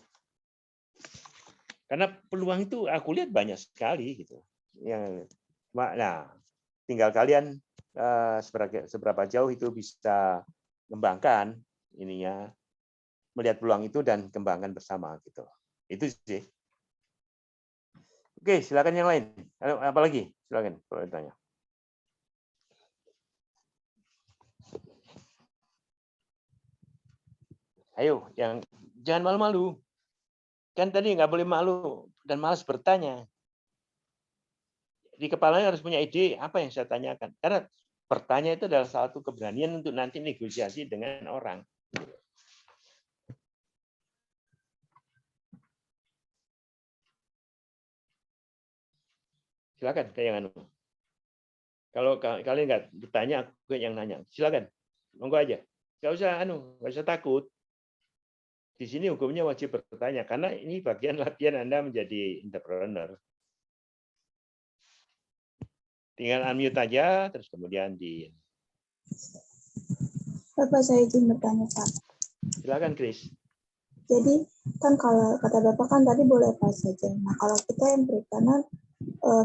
Karena peluang itu aku lihat banyak sekali gitu. Nah, tinggal kalian seberapa jauh itu bisa mengembangkan ininya, melihat peluang itu dan kembangkan bersama gitu. Itu sih. Oke, silakan yang lain. Apa lagi? Silakan kalau ditanya. Ayo, yang jangan malu-malu. Kan tadi nggak boleh malu dan malas bertanya. Di kepalanya harus punya ide apa yang saya tanyakan. Karena bertanya itu adalah salah satu keberanian untuk nanti negosiasi dengan orang. Silakan, kayak yang anu. Kalau kalian nggak bertanya, aku yang nanya. Silakan, monggo aja. Nggak usah nggak usah takut. Di sini hukumnya wajib bertanya karena ini bagian latihan Anda menjadi entrepreneur. Tinggal unmute aja, terus kemudian di. Bapak, saya izin bertanya, Pak. Silakan, Chris. Jadi kan kalau kata Bapak kan tadi boleh apa saja. Nah kalau kita yang perikanan,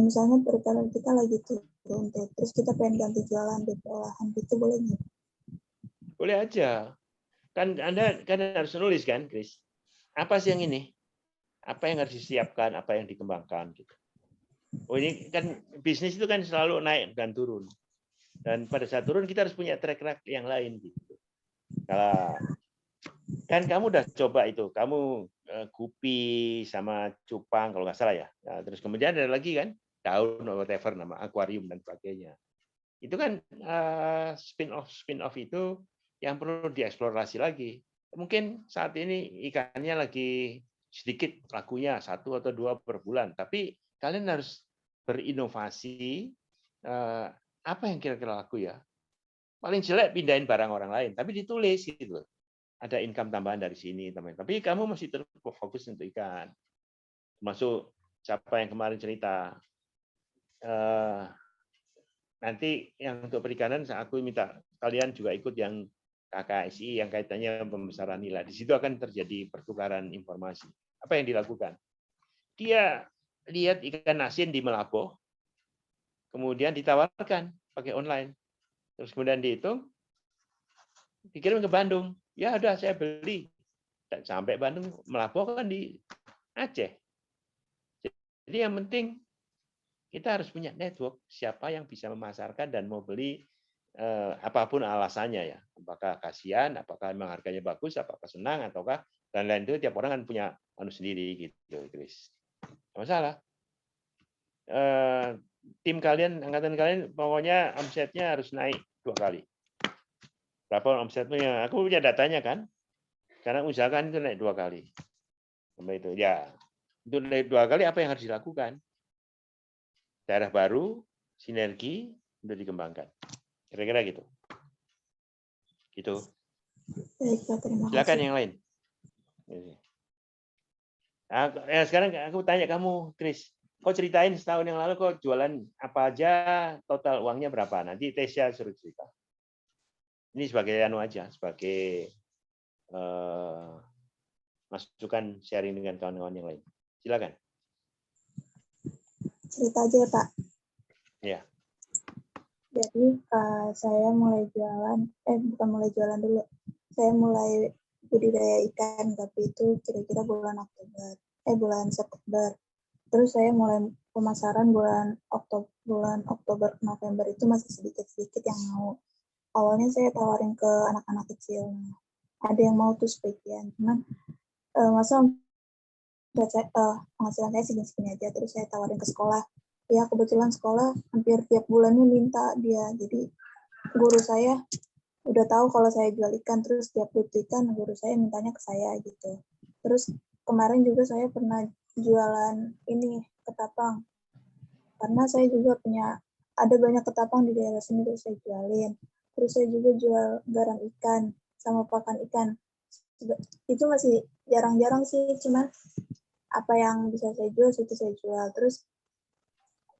misalnya perikanan kita lagi turun, terus kita pengen ganti jualan di olahan gitu, boleh nggak? Boleh aja. Kan Anda kan harus nulis kan, Chris? Apa sih yang ini? Apa yang harus disiapkan? Apa yang dikembangkan? Gitu. Oh ini kan bisnis itu kan selalu naik dan turun. Dan pada saat turun kita harus punya track record yang lain. Gitu. Kalau kan kamu udah coba itu, kamu Gupi sama cupang kalau nggak salah ya. Nah, terus kemudian ada lagi kan daun atau whatever nama akuarium dan sebagainya. Itu kan spin-off itu yang perlu dieksplorasi lagi. Mungkin saat ini ikannya lagi sedikit lakunya 1 atau 2 per bulan, tapi kalian harus berinovasi apa yang kira-kira laku ya. Paling jelek pindahin barang orang lain, tapi ditulis gitu. Ada income tambahan dari sini, teman. Tapi kamu masih terus fokus untuk ikan. Termasuk siapa yang kemarin cerita nanti yang untuk perikanan aku minta kalian juga ikut yang KKSI yang kaitannya pembesaran nilai. Di situ akan terjadi pertukaran informasi. Apa yang dilakukan? Dia lihat ikan asin di Melabuh, kemudian ditawarkan pakai online. Terus kemudian dihitung, dikirim ke Bandung. Ya udah saya beli. Dan sampai Bandung, Melabuh kan di Aceh. Jadi yang penting kita harus punya network siapa yang bisa memasarkan dan mau beli apapun alasannya ya. Apakah kasihan, apakah memang harganya bagus, apakah senang ataukah dan lain itu tiap orang kan punya anu sendiri gitu, Chris. Nggak masalah. Tim kalian, angkatan kalian pokoknya omsetnya harus naik 2 kali. Berapa omsetnya? Aku punya datanya kan. Karena usahakan itu naik 2 kali. Sampai itu ya. Itu naik 2 kali apa yang harus dilakukan? Daerah baru, sinergi untuk dikembangkan. Kira-kira gitu. Gitu. Baik, Pak, terima Silakan kasih. yang lain. Nah, sekarang aku tanya kamu, Chris. Kau ceritain setahun yang lalu kau jualan apa aja, total uangnya berapa? Nanti Tesya suruh cerita. Ini sebagai anu aja, sebagai masukan sharing dengan kawan-kawan yang lain. Silakan. Cerita aja ya, Pak. Ya. Jadi saya mulai jualan, bukan mulai jualan dulu. Saya mulai budidaya ikan, tapi itu kira-kira bulan September. Terus saya mulai pemasaran bulan Oktober, November itu masih sedikit-sedikit yang mau. Awalnya saya tawarin ke anak-anak kecil. Ada yang mau tuh sebagian, cuman masa penghasilan saya segini-segini aja. Terus saya tawarin ke sekolah. Ya kebetulan sekolah hampir tiap bulannya minta dia. Jadi guru saya udah tahu kalau saya jual ikan, terus tiap butuh ikan guru saya mintanya ke saya gitu. Terus kemarin juga saya pernah jualan ini ketapang. Karena saya juga ada banyak ketapang di daerah sini, terus saya jualin. Terus saya juga jual garam ikan sama pakan ikan. Itu masih jarang-jarang sih, cuman apa yang bisa saya jual itu saya jual. Terus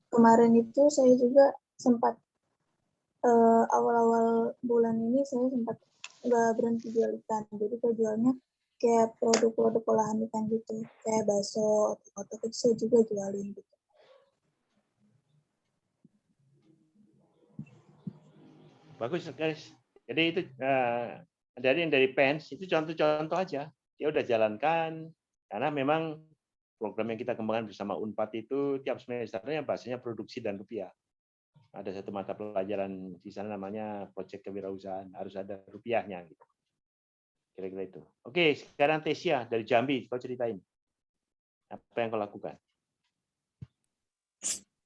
kemarin itu saya juga sempat awal-awal bulan ini saya sempat nggak berhenti jual ikan. Jadi saya jualnya kayak produk-produk olahan ikan gitu, kayak bakso, otak itu saya juga jualin gitu. Bagus, guys. Jadi itu dari PENS itu contoh-contoh aja. Dia udah jalankan karena memang program yang kita kembangkan bersama Unpad itu tiap semesternya bahasanya produksi dan rupiah. Ada satu mata pelajaran di sana namanya proyek kewirausahaan, harus ada rupiahnya gitu. Kira-kira itu. Oke, sekarang Tesya dari Jambi, kau ceritain. Apa yang kau lakukan?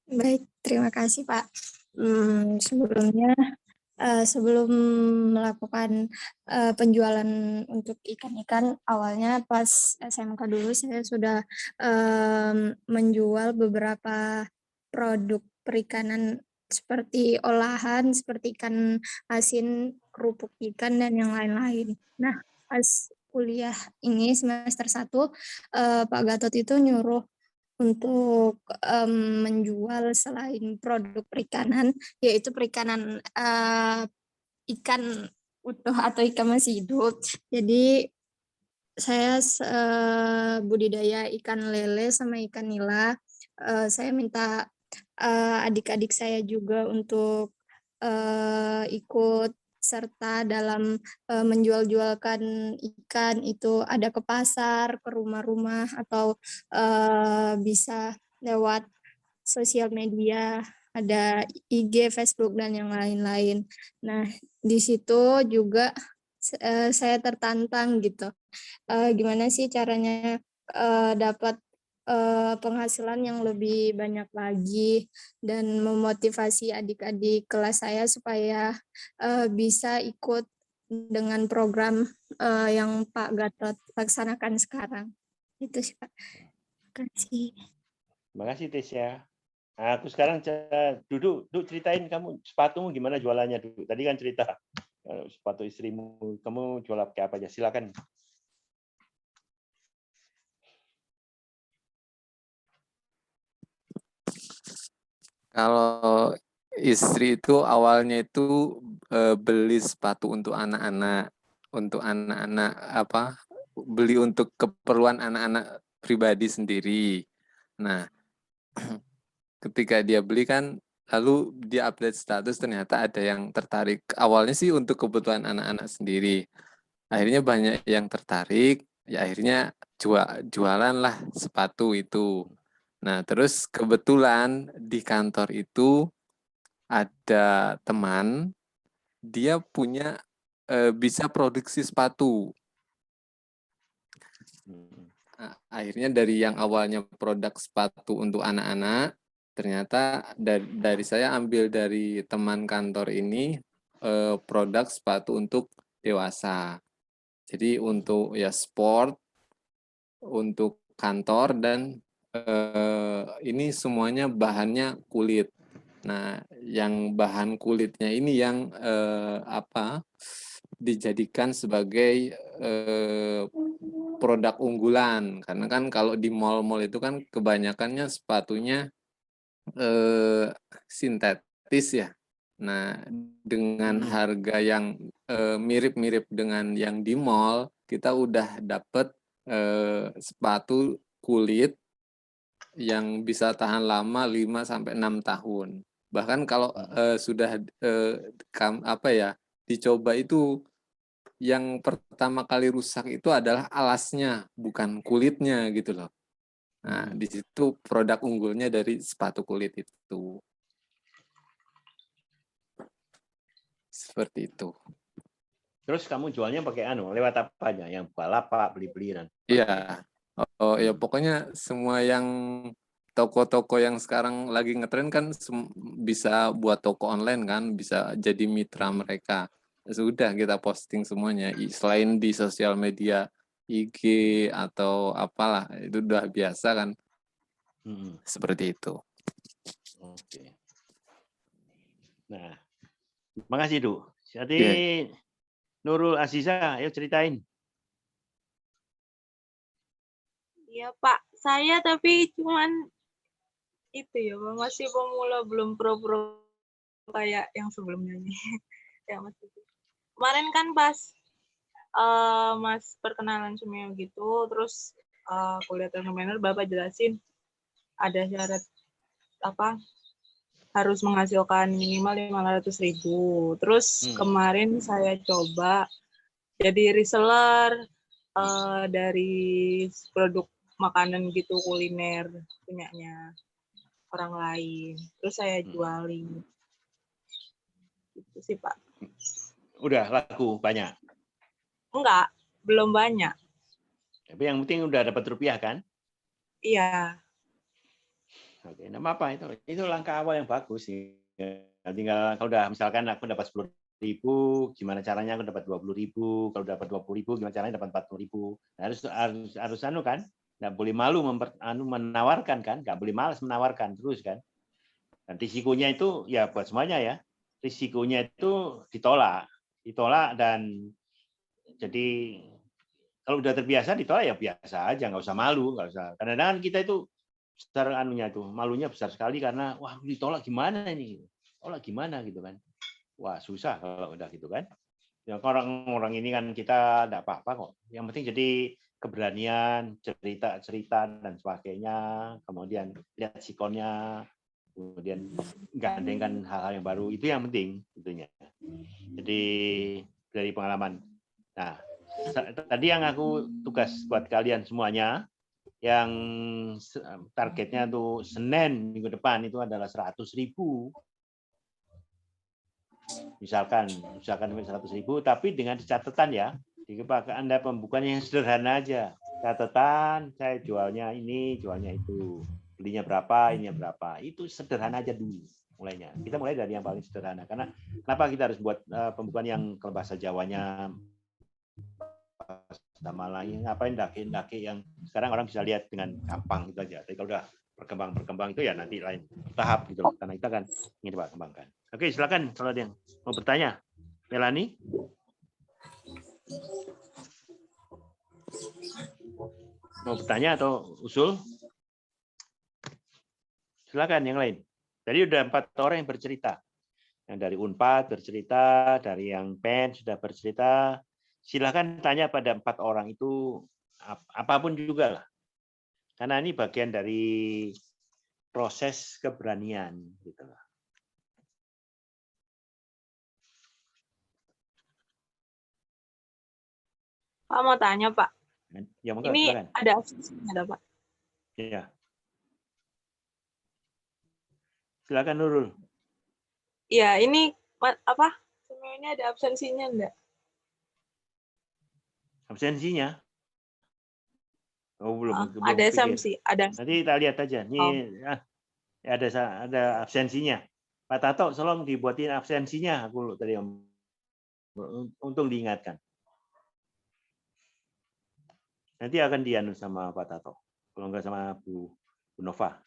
Baik, terima kasih Pak. Sebelumnya, sebelum melakukan penjualan untuk ikan-ikan, awalnya pas SMK dulu saya sudah menjual beberapa produk perikanan seperti olahan, seperti ikan asin, kerupuk ikan, dan yang lain-lain. Nah, pas kuliah ini semester 1, Pak Gatot itu nyuruh untuk menjual selain produk perikanan, yaitu perikanan ikan utuh atau ikan masih hidup. Jadi saya budidaya ikan lele sama ikan nila. Saya minta adik-adik saya juga untuk ikut serta dalam menjual-jualkan ikan itu, ada ke pasar, ke rumah-rumah, atau bisa lewat sosial media, ada IG, Facebook, dan yang lain-lain. Nah, di situ juga saya tertantang gitu. Gimana sih caranya dapat penghasilan yang lebih banyak lagi, dan memotivasi adik-adik kelas saya supaya bisa ikut dengan program yang Pak Gatot laksanakan sekarang. Itu sih Pak. Terima kasih. Terima kasih Tesya. Nah, aku sekarang duduk ceritain kamu sepatumu gimana jualannya dulu. Tadi kan cerita sepatu istrimu, kamu jual pakai apa aja? Silakan. Kalau istri itu awalnya itu beli sepatu untuk anak-anak, apa? Beli untuk keperluan anak-anak pribadi sendiri. Nah, ketika dia beli kan, lalu dia update status ternyata ada yang tertarik. Awalnya sih untuk kebutuhan anak-anak sendiri. Akhirnya banyak yang tertarik, ya akhirnya jualan lah sepatu itu. Nah, terus kebetulan di kantor itu ada teman, dia punya bisa produksi sepatu. Nah, akhirnya dari yang awalnya produk sepatu untuk anak-anak, ternyata dari saya ambil dari teman kantor ini produk sepatu untuk dewasa. Jadi untuk ya sport, untuk kantor, dan ini semuanya bahannya kulit. Nah, yang bahan kulitnya ini yang dijadikan sebagai produk unggulan. Karena kan kalau di mall-mall itu kan kebanyakannya sepatunya sintetis ya. Nah, dengan harga yang mirip-mirip dengan yang di mall, kita udah dapet sepatu kulit yang bisa tahan lama 5-6 tahun. Bahkan kalau sudah dicoba itu, yang pertama kali rusak itu adalah alasnya, bukan kulitnya gitu loh. Nah, di situ produk unggulnya dari sepatu kulit itu. Seperti itu. Terus kamu jualnya pakai lewat apa aja? Yang Bukalapak, Beli-Beli. Iya. Oh ya, pokoknya semua yang toko-toko yang sekarang lagi ngetren kan bisa buat toko online kan, bisa jadi mitra mereka. Sudah kita posting semuanya. Selain di sosial media IG atau apalah, itu udah biasa kan. Seperti itu. Oke. Nah, makasih Du. Jadi Nurul Aziza, ayo ceritain. Iya Pak, saya tapi cuman itu ya, masih pemula, belum pro-pro kayak yang sebelumnya nih. Ya masih. Kemarin kan pas Mas perkenalan semua gitu, terus kuliah trainer Bapak jelasin ada syarat apa harus menghasilkan minimal 500.000. Terus kemarin saya coba jadi reseller dari produk makanan gitu, kuliner punyanya orang lain. Terus saya jualin. Itu sih Pak. Udah laku banyak? Enggak, belum banyak. Tapi yang penting udah dapat rupiah kan? Iya. Oke, nama apa itu? Itu langkah awal yang bagus sih. Tinggal kalau udah misalkan aku dapat 10.000, gimana caranya aku dapat 20.000? Kalau dapat 20.000, gimana caranya dapat 40.000? Nah, harus kan? Nggak boleh malu menawarkan kan? Nggak boleh malas menawarkan terus kan? Dan risikonya itu ya buat semuanya ya. Risikonya itu ditolak dan jadi kalau udah terbiasa ditolak ya biasa aja, nggak usah malu, nggak usah. Kadang-kadang kita itu secara malunya besar sekali karena wah ditolak gimana ini, tolak gimana gitu kan, wah susah kalau udah gitu kan. Ya orang-orang ini kan kita tidak apa-apa kok. Yang penting jadi keberanian, cerita dan sebagainya, kemudian lihat sikonnya, kemudian gandengkan hal-hal yang baru, itu yang penting tentunya. Jadi dari pengalaman. Nah, tadi yang aku tugas buat kalian semuanya, yang targetnya tuh Senin minggu depan itu adalah 100.000. Misalkan 100.000, tapi dengan catatan ya, Anda pembukaan yang sederhana aja. Catatan, saya jualnya ini, jualnya itu, belinya berapa, ininya berapa. Itu sederhana aja dulu mulainya. Kita mulai dari yang paling sederhana. Karena kenapa kita harus buat pembukaan yang kalau bahasa Jawanya sama lagi, ngapain daki yang sekarang orang bisa lihat dengan gampang gitu aja. Tapi kalau udah berkembang itu ya nanti lain tahap gitu loh. Karena kita kan ingin Pak kembangkan. Oke, silakan kalau ada yang mau bertanya. Melani? Mau bertanya atau usul? Silakan yang lain. Jadi udah 4 orang yang bercerita. Yang dari Unpad bercerita, dari yang PEN sudah bercerita. Silakan tanya pada 4 orang itu apapun juga lah. Karena ini bagian dari proses keberanian gitu lah. Pak mau tanya Pak. Ya, monggo, Ini silakan. ada absensinya ada Pak. Iya. Silakan Nurul. Iya, ini apa? Semuanya ada absensinya enggak? Absensinya? Oh, belum ada pikir. absensi, ada. Nanti kita lihat aja. Nih ada absensinya. Pak Tato, tolong dibuatin absensinya. Aku tadi untung diingatkan. Nanti akan dianu sama Pak Tato. Kalau enggak sama Bu Nova.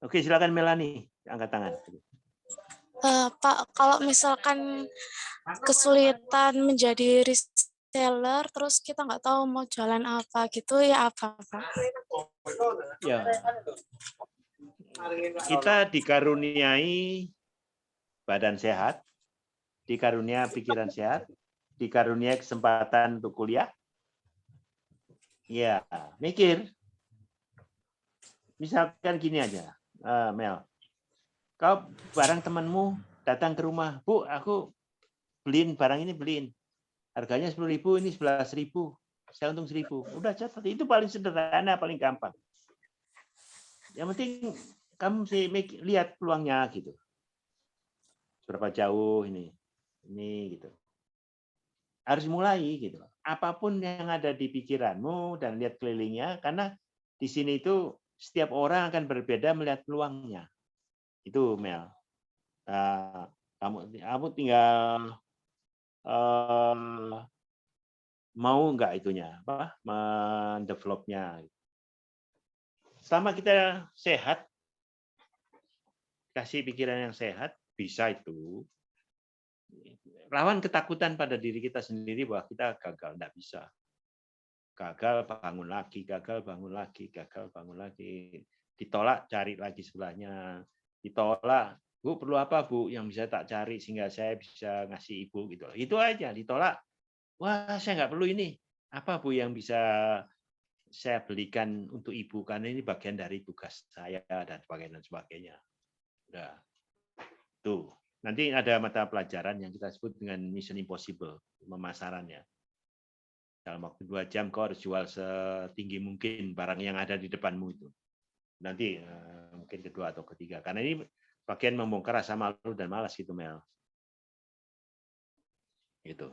Oke, silakan Melani, angkat tangan. Pak, kalau misalkan kesulitan menjadi reseller, terus kita nggak tahu mau jualan apa gitu, ya apa, Pak? Ya. Kita dikaruniai badan sehat, dikaruniai pikiran sehat, dikaruniai kesempatan untuk kuliah. Ya, mikir. Misalkan gini aja, Mel. Kau barang temanmu datang ke rumah, Bu, aku beliin barang ini, beliin. Harganya 10.000, ini 11.000. Saya untung 1.000. Udah catat, itu paling sederhana, paling gampang. Yang penting kamu sih lihat peluangnya gitu. Berapa jauh ini gitu. Harus mulai gitu. Apapun yang ada di pikiranmu dan lihat kelilingnya, karena di sini itu setiap orang akan berbeda melihat peluangnya. Itu Mel. Kamu tinggal mau nggak itunya apa mendevelopnya. Selama kita sehat, kasih pikiran yang sehat, bisa itu. Lawan ketakutan pada diri kita sendiri bahwa kita gagal, nggak bisa. Gagal bangun lagi, gagal bangun lagi, gagal bangun lagi. Ditolak, cari lagi sebelahnya. Ditolak, Bu, perlu apa, Bu, yang bisa tak cari sehingga saya bisa ngasih Ibu gitu. Itu aja, ditolak. Wah, saya nggak perlu ini. Apa, Bu, yang bisa saya belikan untuk Ibu, karena ini bagian dari tugas saya dan sebagainya. Udah. Tuh. Nanti ada mata pelajaran yang kita sebut dengan Mission Impossible, pemasarannya. Dalam waktu 2 jam kau harus jual setinggi mungkin barang yang ada di depanmu itu. Nanti mungkin kedua atau ketiga. Karena ini bagian membongkar rasa malu dan malas gitu, Mel. Gitu.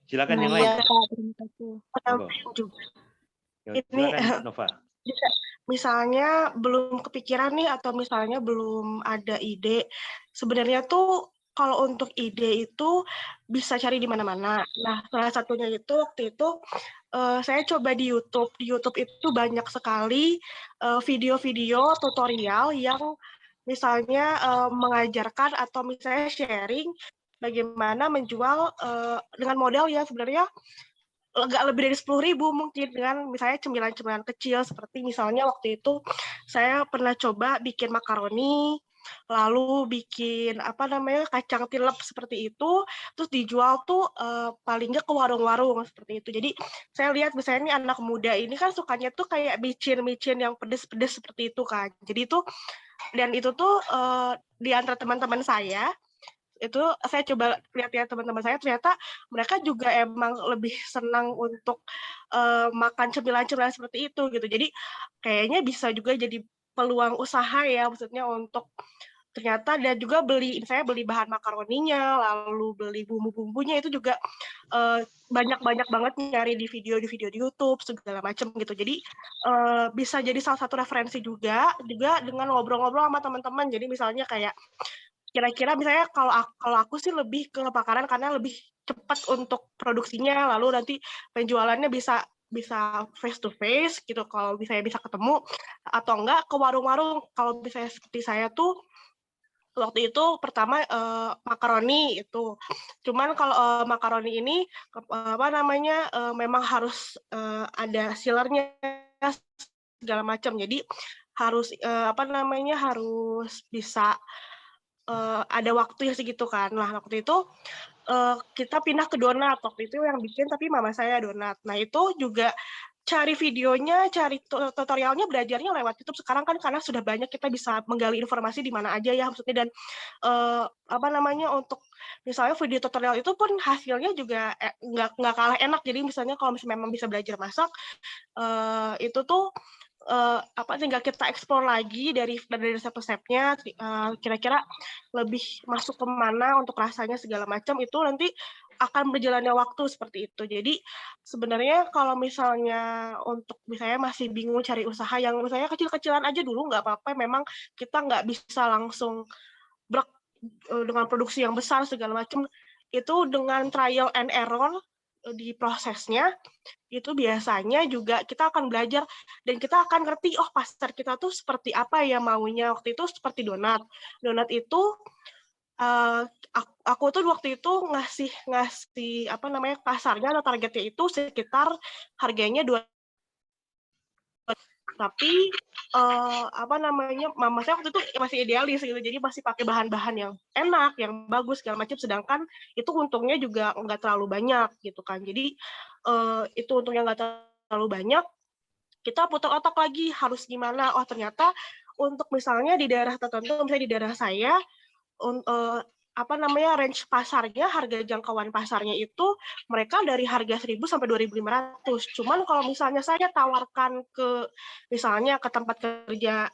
Silakan yang lain. Silakan Nova. Misalnya belum kepikiran nih atau misalnya belum ada ide. Sebenarnya tuh kalau untuk ide itu bisa cari di mana-mana. Nah, salah satunya itu waktu itu saya coba di YouTube. Di YouTube itu banyak sekali video-video tutorial yang misalnya mengajarkan atau misalnya sharing bagaimana menjual dengan modal ya sebenarnya nggak lebih dari 10.000 mungkin dengan misalnya cemilan-cemilan kecil seperti misalnya waktu itu saya pernah coba bikin makaroni, lalu bikin apa namanya kacang tilep seperti itu, terus dijual tuh paling nggak ke warung-warung seperti itu. Jadi saya lihat misalnya ini anak muda ini kan sukanya tuh kayak micin-micin yang pedes-pedes seperti itu kan. Jadi itu dan itu tuh di antara teman-teman saya itu saya coba lihat teman-teman saya ternyata mereka juga emang lebih senang untuk makan cemilan-cemilan seperti itu gitu. Jadi kayaknya bisa juga jadi peluang usaha ya maksudnya untuk ternyata dan juga saya beli bahan makaroninya lalu beli bumbu-bumbunya itu juga banyak banget nyari di video di YouTube segala macam gitu. Jadi bisa jadi salah satu referensi juga dengan ngobrol-ngobrol sama teman-teman. Jadi misalnya kayak kira-kira misalnya kalau aku sih lebih ke makanan karena lebih cepat untuk produksinya, lalu nanti penjualannya bisa face to face gitu kalau misalnya bisa ketemu, atau enggak ke warung-warung. Kalau misalnya seperti saya tuh waktu itu pertama makaroni itu, cuman kalau makaroni ini apa namanya memang harus ada sealernya segala macam. Jadi harus harus bisa ada waktu yang segitu kan. Nah, waktu itu kita pindah ke donat. Waktu itu yang bikin tapi mama saya donat. Nah, itu juga cari videonya, cari tutorialnya, belajarnya lewat YouTube. Sekarang kan karena sudah banyak kita bisa menggali informasi di mana aja ya maksudnya, dan untuk misalnya video tutorial itu pun hasilnya juga nggak kalah enak. Jadi misalnya kalau memang bisa belajar masak, itu tuh tinggal kita eksplor lagi dari resep-resepnya, kira-kira lebih masuk ke mana untuk rasanya segala macam, itu nanti akan berjalannya waktu seperti itu. Jadi sebenarnya kalau misalnya untuk misalnya masih bingung cari usaha yang misalnya kecil-kecilan aja dulu nggak apa-apa, memang kita nggak bisa langsung dengan produksi yang besar segala macam, itu dengan trial and error di prosesnya, itu biasanya juga kita akan belajar dan kita akan ngerti, oh pasar kita tuh seperti apa ya maunya. Waktu itu seperti donat. Donat itu aku tuh waktu itu ngasih pasarnya atau targetnya itu sekitar harganya 2, tapi mama saya waktu itu masih idealis gitu, jadi masih pakai bahan-bahan yang enak, yang bagus segala macam, sedangkan itu untungnya juga nggak terlalu banyak gitu kan. Jadi itu untungnya nggak terlalu banyak, kita putar otak lagi harus gimana. Oh ternyata untuk misalnya di daerah tertentu, misalnya di daerah saya, range pasarnya, harga jangkauan pasarnya itu mereka dari harga 1.000 sampai 2.500. Cuman kalau misalnya saya tawarkan misalnya ke tempat kerja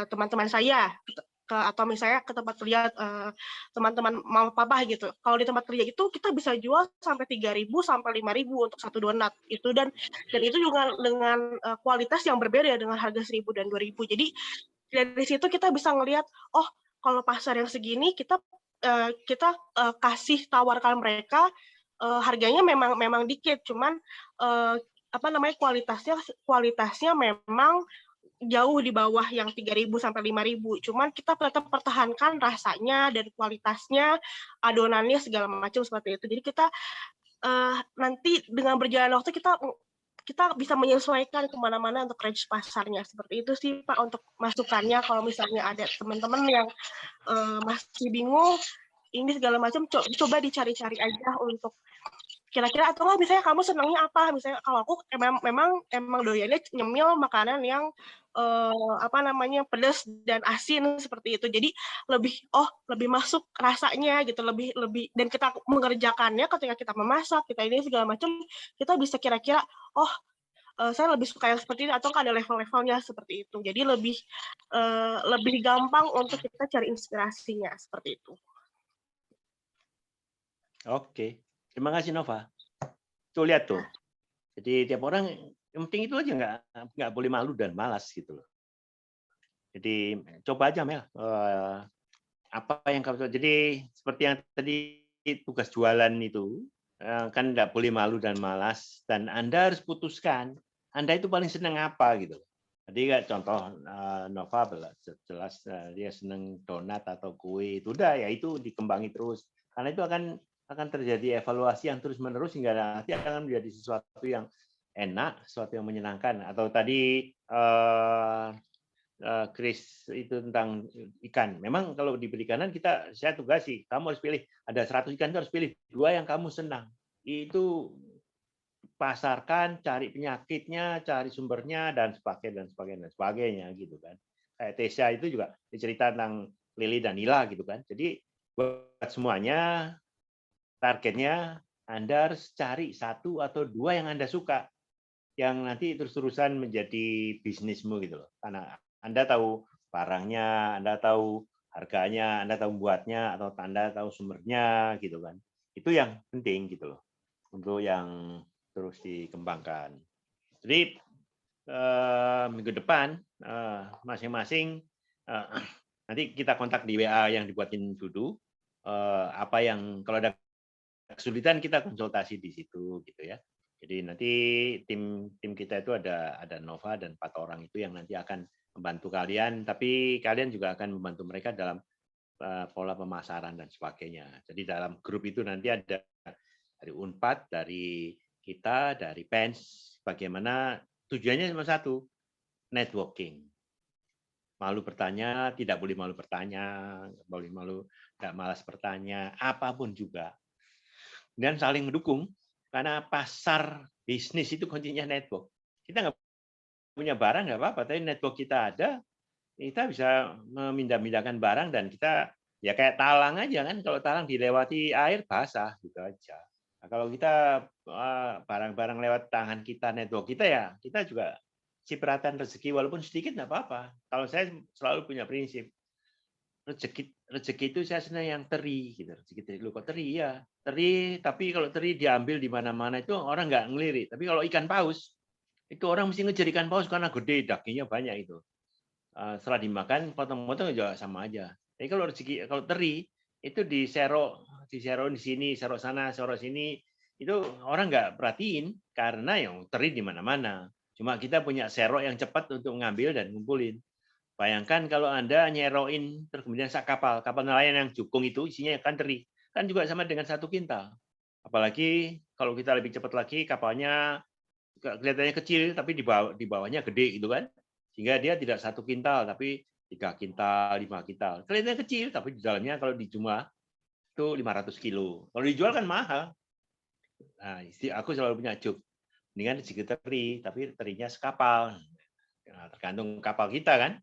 teman-teman saya, atau misalnya ke tempat kerja teman-teman mama papa gitu. Kalau di tempat kerja itu kita bisa jual sampai 3.000 sampai 5.000 untuk satu donat itu, dan itu juga dengan kualitas yang berbeda dengan harga 1.000 dan 2.000. Jadi dari situ kita bisa ngelihat, oh kalau pasar yang segini kita kasih tawarkan mereka harganya memang dikit, cuman kualitasnya memang jauh di bawah yang 3.000 sampai 5.000. Cuman kita tetap pertahankan rasanya dan kualitasnya, adonannya segala macam seperti itu. Jadi kita nanti dengan berjalan waktu kita bisa menyesuaikan kemana-mana untuk range pasarnya. Seperti itu sih Pak untuk masukannya. Kalau misalnya ada teman-teman yang masih bingung ini segala macam, coba dicari-cari aja untuk kira-kira, atau nggak misalnya kamu senangnya apa. Misalnya kalau aku memang doyannya nyemil makanan yang pedas dan asin seperti itu. Jadi lebih masuk rasanya gitu, lebih dan kita mengerjakannya ketika kita memasak, kita ini segala macam, kita bisa kira-kira saya lebih suka yang seperti ini, atau ada level-levelnya seperti itu. Jadi lebih gampang untuk kita cari inspirasinya seperti itu. Oke, terima kasih Nova. Tuh lihat tuh. Jadi tiap orang yang penting itu aja, nggak boleh malu dan malas gitu loh. Jadi coba aja Mel, apa yang kamu. Jadi seperti yang tadi tugas jualan itu kan nggak boleh malu dan malas, dan Anda harus putuskan Anda itu paling senang apa gitu. Jadi kayak contoh Nova jelas dia senang donat atau kue, itu udah ya itu dikembangi terus, karena itu akan terjadi evaluasi yang terus-menerus hingga nanti akan menjadi sesuatu yang enak, sesuatu yang menyenangkan. Atau tadi Chris itu tentang ikan. Memang kalau diberi ikanan saya tugasi, kamu harus pilih, ada 100 ikan itu harus pilih 2 yang kamu senang. Itu pasarkan, cari penyakitnya, cari sumbernya, dan sebagainya gitu kan. Kayak Tesya itu juga dicerita tentang Lili dan Nila gitu kan. Jadi buat semuanya targetnya Anda harus cari 1 atau 2 yang Anda suka, yang nanti terus-terusan menjadi bisnismu gitu loh. Karena Anda tahu barangnya, Anda tahu harganya, Anda tahu buatnya, atau Anda tahu sumbernya gitu kan. Itu yang penting gitu loh, untuk yang terus dikembangkan. Jadi minggu depan masing-masing nanti kita kontak di WA yang dibuatin Dudu, apa yang kalau ada kesulitan kita konsultasi di situ gitu ya. Jadi nanti tim kita itu ada Nova dan 4 orang itu yang nanti akan membantu kalian, tapi kalian juga akan membantu mereka dalam pola pemasaran dan sebagainya. Jadi dalam grup itu nanti ada dari Unpad, dari kita, dari PENS, bagaimana tujuannya cuma satu, networking. malu bertanya, tidak boleh malu bertanya, nggak boleh malu, nggak malas bertanya, apapun juga. Dan saling mendukung, karena pasar bisnis itu kuncinya network. Kita nggak punya barang nggak apa-apa, tapi network kita ada, kita bisa memindah-mindahkan barang dan kita ya kayak talang aja kan, kalau talang dilewati air basah gitu aja. Nah, kalau kita barang-barang lewat tangan kita, network kita ya, kita juga cipratan rezeki walaupun sedikit nggak apa-apa. Kalau saya selalu punya prinsip rezeki itu saya senang yang teri gitu. Rezeki teri lu kok teri ya teri, tapi kalau teri diambil di mana-mana itu orang nggak ngelirik. Tapi kalau ikan paus itu orang mesti ngejar ikan paus karena gede, dagingnya banyak itu. Setelah dimakan potong-potong juga sama aja. Tapi kalau rezeki, kalau teri itu diserok di sini, serok sana, serok sini, itu orang nggak perhatiin karena yang teri di mana-mana. Cuma kita punya serok yang cepat untuk mengambil dan ngumpulin. Bayangkan kalau Anda nyeroin terus kemudian kapal nelayan yang jukung itu isinya ikan teri, kan juga sama dengan 1 kintal. Apalagi kalau kita lebih cepat lagi, kapalnya kelihatannya kecil tapi di bawahnya gede gitu kan. Sehingga dia tidak 1 kintal tapi 3 kintal, 5 kintal. Kelihatannya kecil tapi di dalamnya kalau dijumlah itu 500 kilo. Kalau dijual kan mahal. Nah, aku selalu punya joke. Mendingan rezeki teri, tapi terinya sekapal. Nah, tergantung kapal kita kan.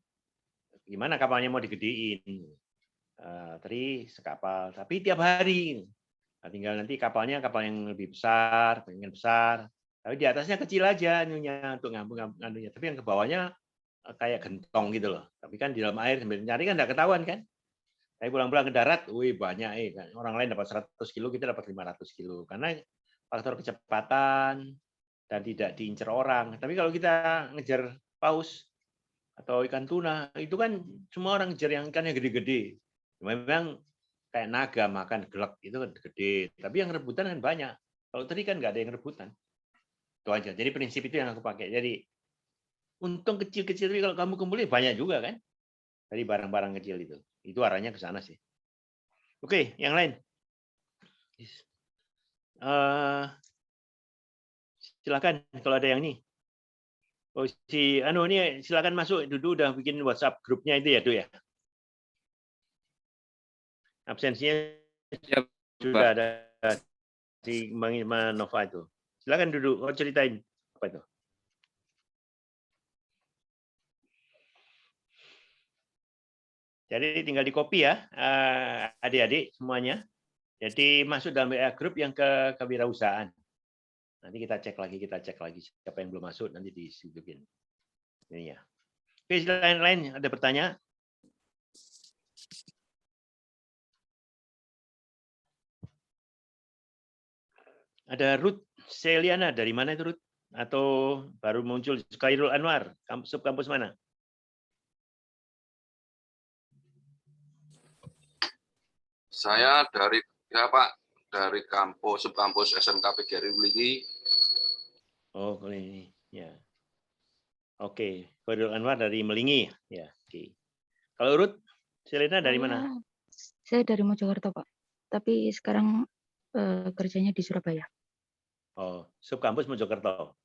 Gimana kapalnya mau digedein. Teri sekapal, tapi tiap hari. Nah, tinggal nanti kapalnya kapal yang lebih besar, pengen besar. Tapi di atasnya kecil aja anunya untuk nganunya. Tapi yang ke bawahnya kayak gentong gitu loh. Tapi kan di dalam air sambil nyari kan nggak ketahuan kan. Tapi pulang-pulang ke darat, wih banyak orang lain dapat 100 kilo, kita dapat 500 kilo. Karena faktor kecepatan dan tidak diincar orang. Tapi kalau kita ngejar paus atau ikan tuna, itu kan semua orang ngejar yang ikannya gede-gede. Memang kayak naga makan gelek itu kan gede. Tapi yang rebutan kan banyak. Kalau tadi kan nggak ada yang rebutan. Itu aja. Jadi prinsip itu yang aku pakai. Jadi untung kecil-kecil, tapi kalau kamu kumpulin banyak juga kan dari barang-barang kecil itu. Itu arahnya ke sana sih. Oke, yang lain. Silakan kalau ada yang ini. Oh, ini silakan masuk. Dudu udah bikin WhatsApp grupnya itu ya, Du ya. Absensinya sudah ada di Nova itu. Silakan Dudu, mau ceritain apa itu? Jadi tinggal di copy ya, adik-adik semuanya. Jadi masuk dalam WA group yang ke kewirausahaan. Nanti kita cek lagi siapa yang belum masuk nanti disebutkan. Ini ya. Oke, lain-lain ada pertanyaan? Ada Ruth Celiana, dari mana itu Ruth? Atau baru muncul Khairul Anwar, subkampus mana? Saya dari subkampus SMK PGRI Belingi. Oh, ini ya. Oke, Khairul Anwar dari Melingi ya. Oke. Kalau Ruth Selena dari mana? Saya dari Mojokerto, Pak. Tapi sekarang kerjanya di Surabaya. Oh, subkampus Mojokerto.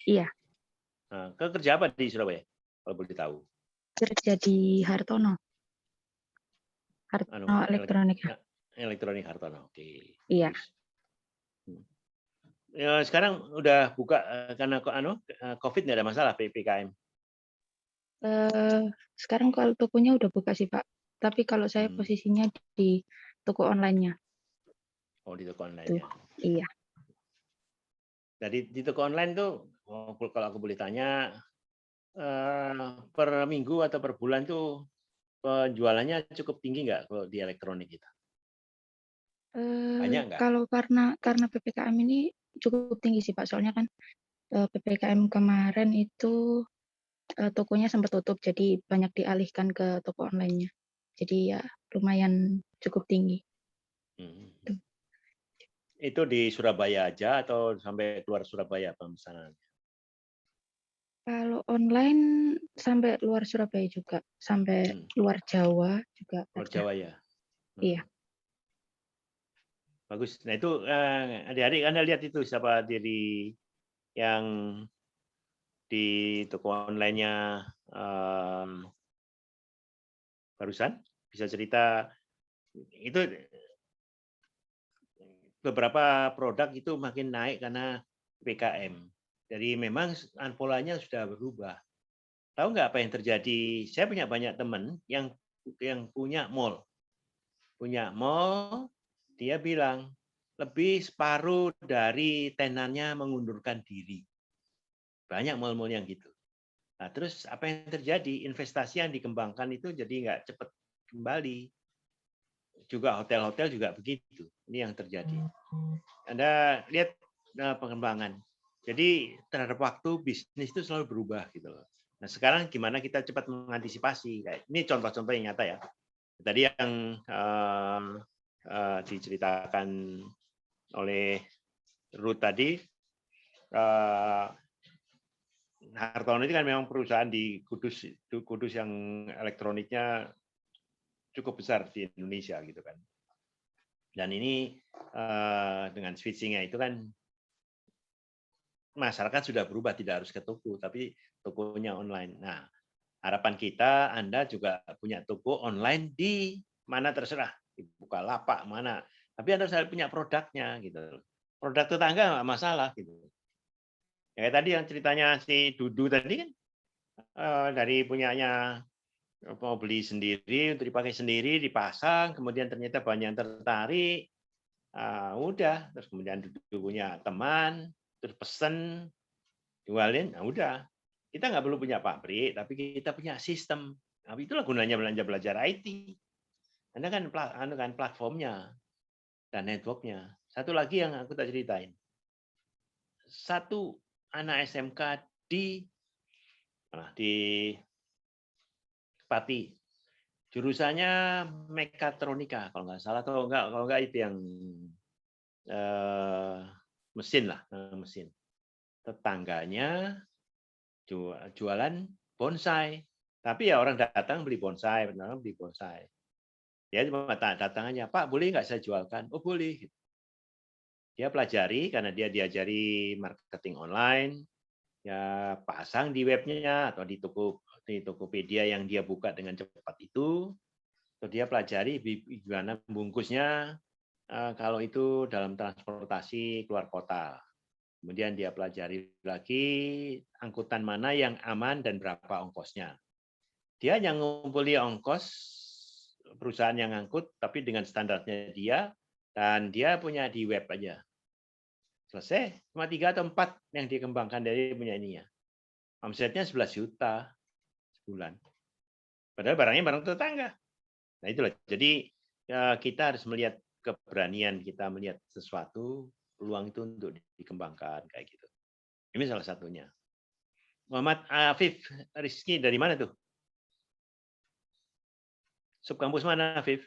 Iya. Nah, kerja apa di Surabaya? Kalau boleh tahu. Kerja di Hartono. Elektronik. Elektronik Hartono. Oke. Iya. Ya, sekarang udah buka karena COVID nggak ada masalah PPKM. Sekarang kalau tokonya udah buka sih Pak. Tapi kalau saya posisinya di toko online-nya. Oh, di toko online-nya. Iya. Jadi di toko online tuh kalau aku boleh tanya per minggu atau per bulan tuh penjualannya cukup tinggi nggak kalau di elektronik kita? Banyak nggak? Kalau karena PPKM ini cukup tinggi sih Pak. Soalnya kan PPKM kemarin itu tokonya sempat tutup, jadi banyak dialihkan ke toko online-nya. Jadi ya lumayan cukup tinggi. Itu di Surabaya aja atau sampai keluar Surabaya pemesanannya? Kalau online sampai luar Surabaya juga, sampai luar Jawa juga. Luar Jawa ya? Iya. Bagus. Nah itu adik-adik Anda lihat itu siapa diri yang di toko online-nya barusan? Bisa cerita itu beberapa produk itu makin naik karena PPKM. Jadi memang polanya sudah berubah. Tahu nggak apa yang terjadi? Saya punya banyak teman yang punya mall. Punya mall, dia bilang lebih separuh dari tenannya mengundurkan diri. Banyak mall-mall yang gitu. Nah, terus apa yang terjadi? Investasi yang dikembangkan itu jadi nggak cepat kembali. Juga hotel-hotel juga begitu. Ini yang terjadi. Anda lihat pengembangan. Jadi terhadap waktu bisnis itu selalu berubah gitu loh. Nah sekarang gimana kita cepat mengantisipasi? Ini contoh-contoh yang nyata ya. Tadi yang diceritakan oleh Ruth tadi, Hartono ini kan memang perusahaan di Kudus yang elektroniknya cukup besar di Indonesia gitu kan. Dan ini dengan switching-nya itu kan masyarakat sudah berubah, tidak harus ke toko, tapi tokonya online. Nah, harapan kita Anda juga punya toko online di mana terserah, di Bukalapak mana. Tapi Anda harus punya produknya gitu. Produk tetangga nggak masalah gitu. Ya tadi yang ceritanya si Dudu tadi kan dari punyanya mau beli sendiri, untuk dipakai sendiri, dipasang, kemudian ternyata banyak yang tertarik, udah, terus kemudian punya teman, terus pesen, jualin, nah udah. Kita nggak perlu punya pabrik, tapi kita punya sistem. Nah, itulah gunanya belajar IT. Anda kan platformnya dan networknya. Satu lagi yang aku tak ceritain. Satu anak SMK di Pati. Jurusannya mekatronika kalau nggak salah, kalau nggak itu yang mesin lah, mesin. Tetangganya jualan bonsai, tapi ya orang datang beli bonsai, benar beli bonsai. Dia cuma datang aja, Pak boleh nggak saya jualkan? Oh boleh. Dia pelajari karena dia diajari marketing online, ya pasang di webnya atau di Tokopedia yang dia buka dengan cepat itu. Terus dia pelajari gimana bungkusnya kalau itu dalam transportasi keluar kota. Kemudian dia pelajari lagi angkutan mana yang aman dan berapa ongkosnya. Dia hanya ngumpuli ongkos perusahaan yang ngangkut, tapi dengan standarnya dia, dan dia punya di web aja. Selesai, cuma 3 atau 4 yang dikembangkan dari punya ininya. Omsetnya 11 juta sebulan. Padahal barangnya barang tetangga. Nah itulah. Jadi kita harus melihat keberanian kita melihat sesuatu, peluang itu untuk dikembangkan kayak gitu. Ini salah satunya. Muhammad Afif Rizky dari mana tuh? Subkampus mana, Afif?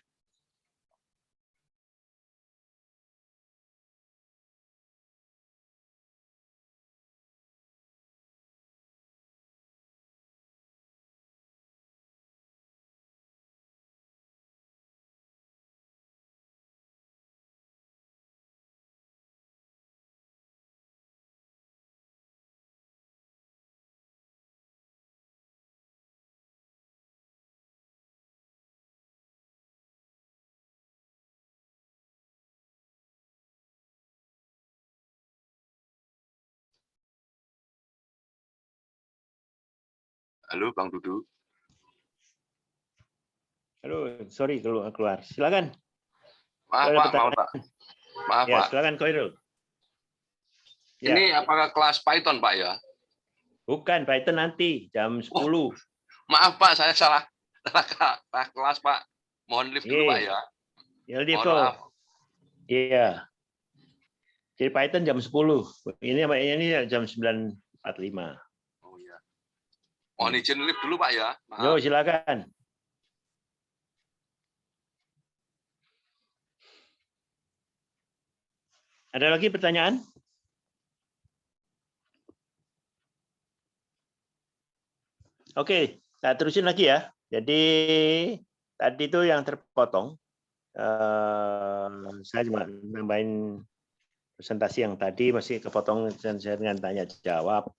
Halo, Bang Dudu. Halo, sorry keluar. Silakan. Maaf, Pak. Maaf, ya, Pak. silakan Koirul. Ya. Ini apakah kelas Python, Pak ya? Bukan, Python nanti jam 10. Oh, maaf, Pak, saya salah kelas, Pak. Mohon lift dulu, Pak ya. Ya, mohon maaf. Iya. Jadi Python jam 10. Ini jam 9.45. Oh iya. Mohon izin lift dulu, Pak ya. Maaf. Yo, silakan. Ada lagi pertanyaan? Oke, kita terusin lagi ya. Jadi tadi itu yang terpotong. Saya cuma nambahin presentasi yang tadi masih kepotong dengan tanya jawab.